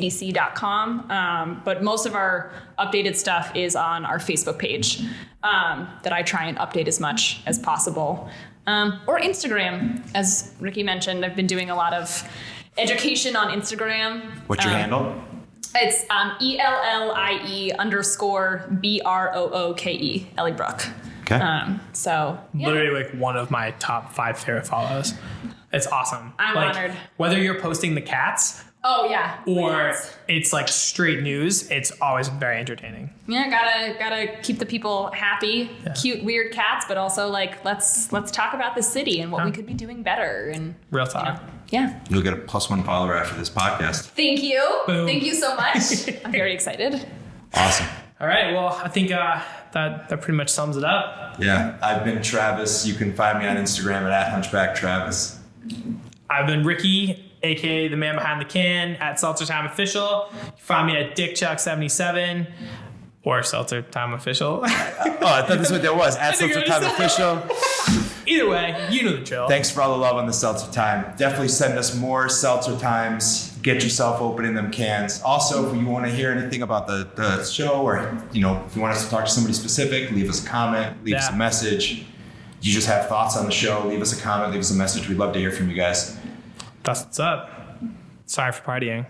C: wcgcdc.com. But most of our updated stuff is on our Facebook page that I try and update as much as possible. Or Instagram, as Ricky mentioned. I've been doing a lot of education on Instagram.
B: What's your handle?
C: It's ELLIE_BROOKE, Ellie Brooke.
B: Okay.
C: So yeah.
A: Literally like one of my top 5 favorite follows. It's awesome.
C: I'm honored.
A: Whether you're posting the cats
C: Oh yeah.
A: or
C: Please.
A: it's like straight news, it's always very entertaining.
C: Yeah, gotta keep the people happy.
A: Yeah.
C: Cute, weird cats, but also like let's talk about the city and what we could be doing better and
A: Real talk.
C: Yeah.
B: You'll get a +1 follower after this podcast.
C: Thank you.
A: Boom.
C: Thank you so much. I'm very excited.
B: Awesome.
A: All right. Well, I think that pretty much sums it up.
B: Yeah, I've been Travis. You can find me on Instagram at @HunchbackTravis.
A: I've been Ricky, aka the man behind the can, at Seltzer Time Official. You can find me at DickChuck77 or Seltzer Time Official.
B: Oh, I thought this was what that was. At
A: think
B: Seltzer
A: it
B: Time
A: was-
B: Official.
A: Either way, you know the drill.
B: Thanks for all the love on the Seltzer Time. Definitely send us more Seltzer Times. Get yourself opening them cans. Also, if you want to hear anything about the show, or if you want us to talk to somebody specific, leave us a comment, leave us a message. You just have thoughts on the show, leave us a comment, leave us a message. We'd love to hear from you guys.
A: That's what's up. Sorry for partying.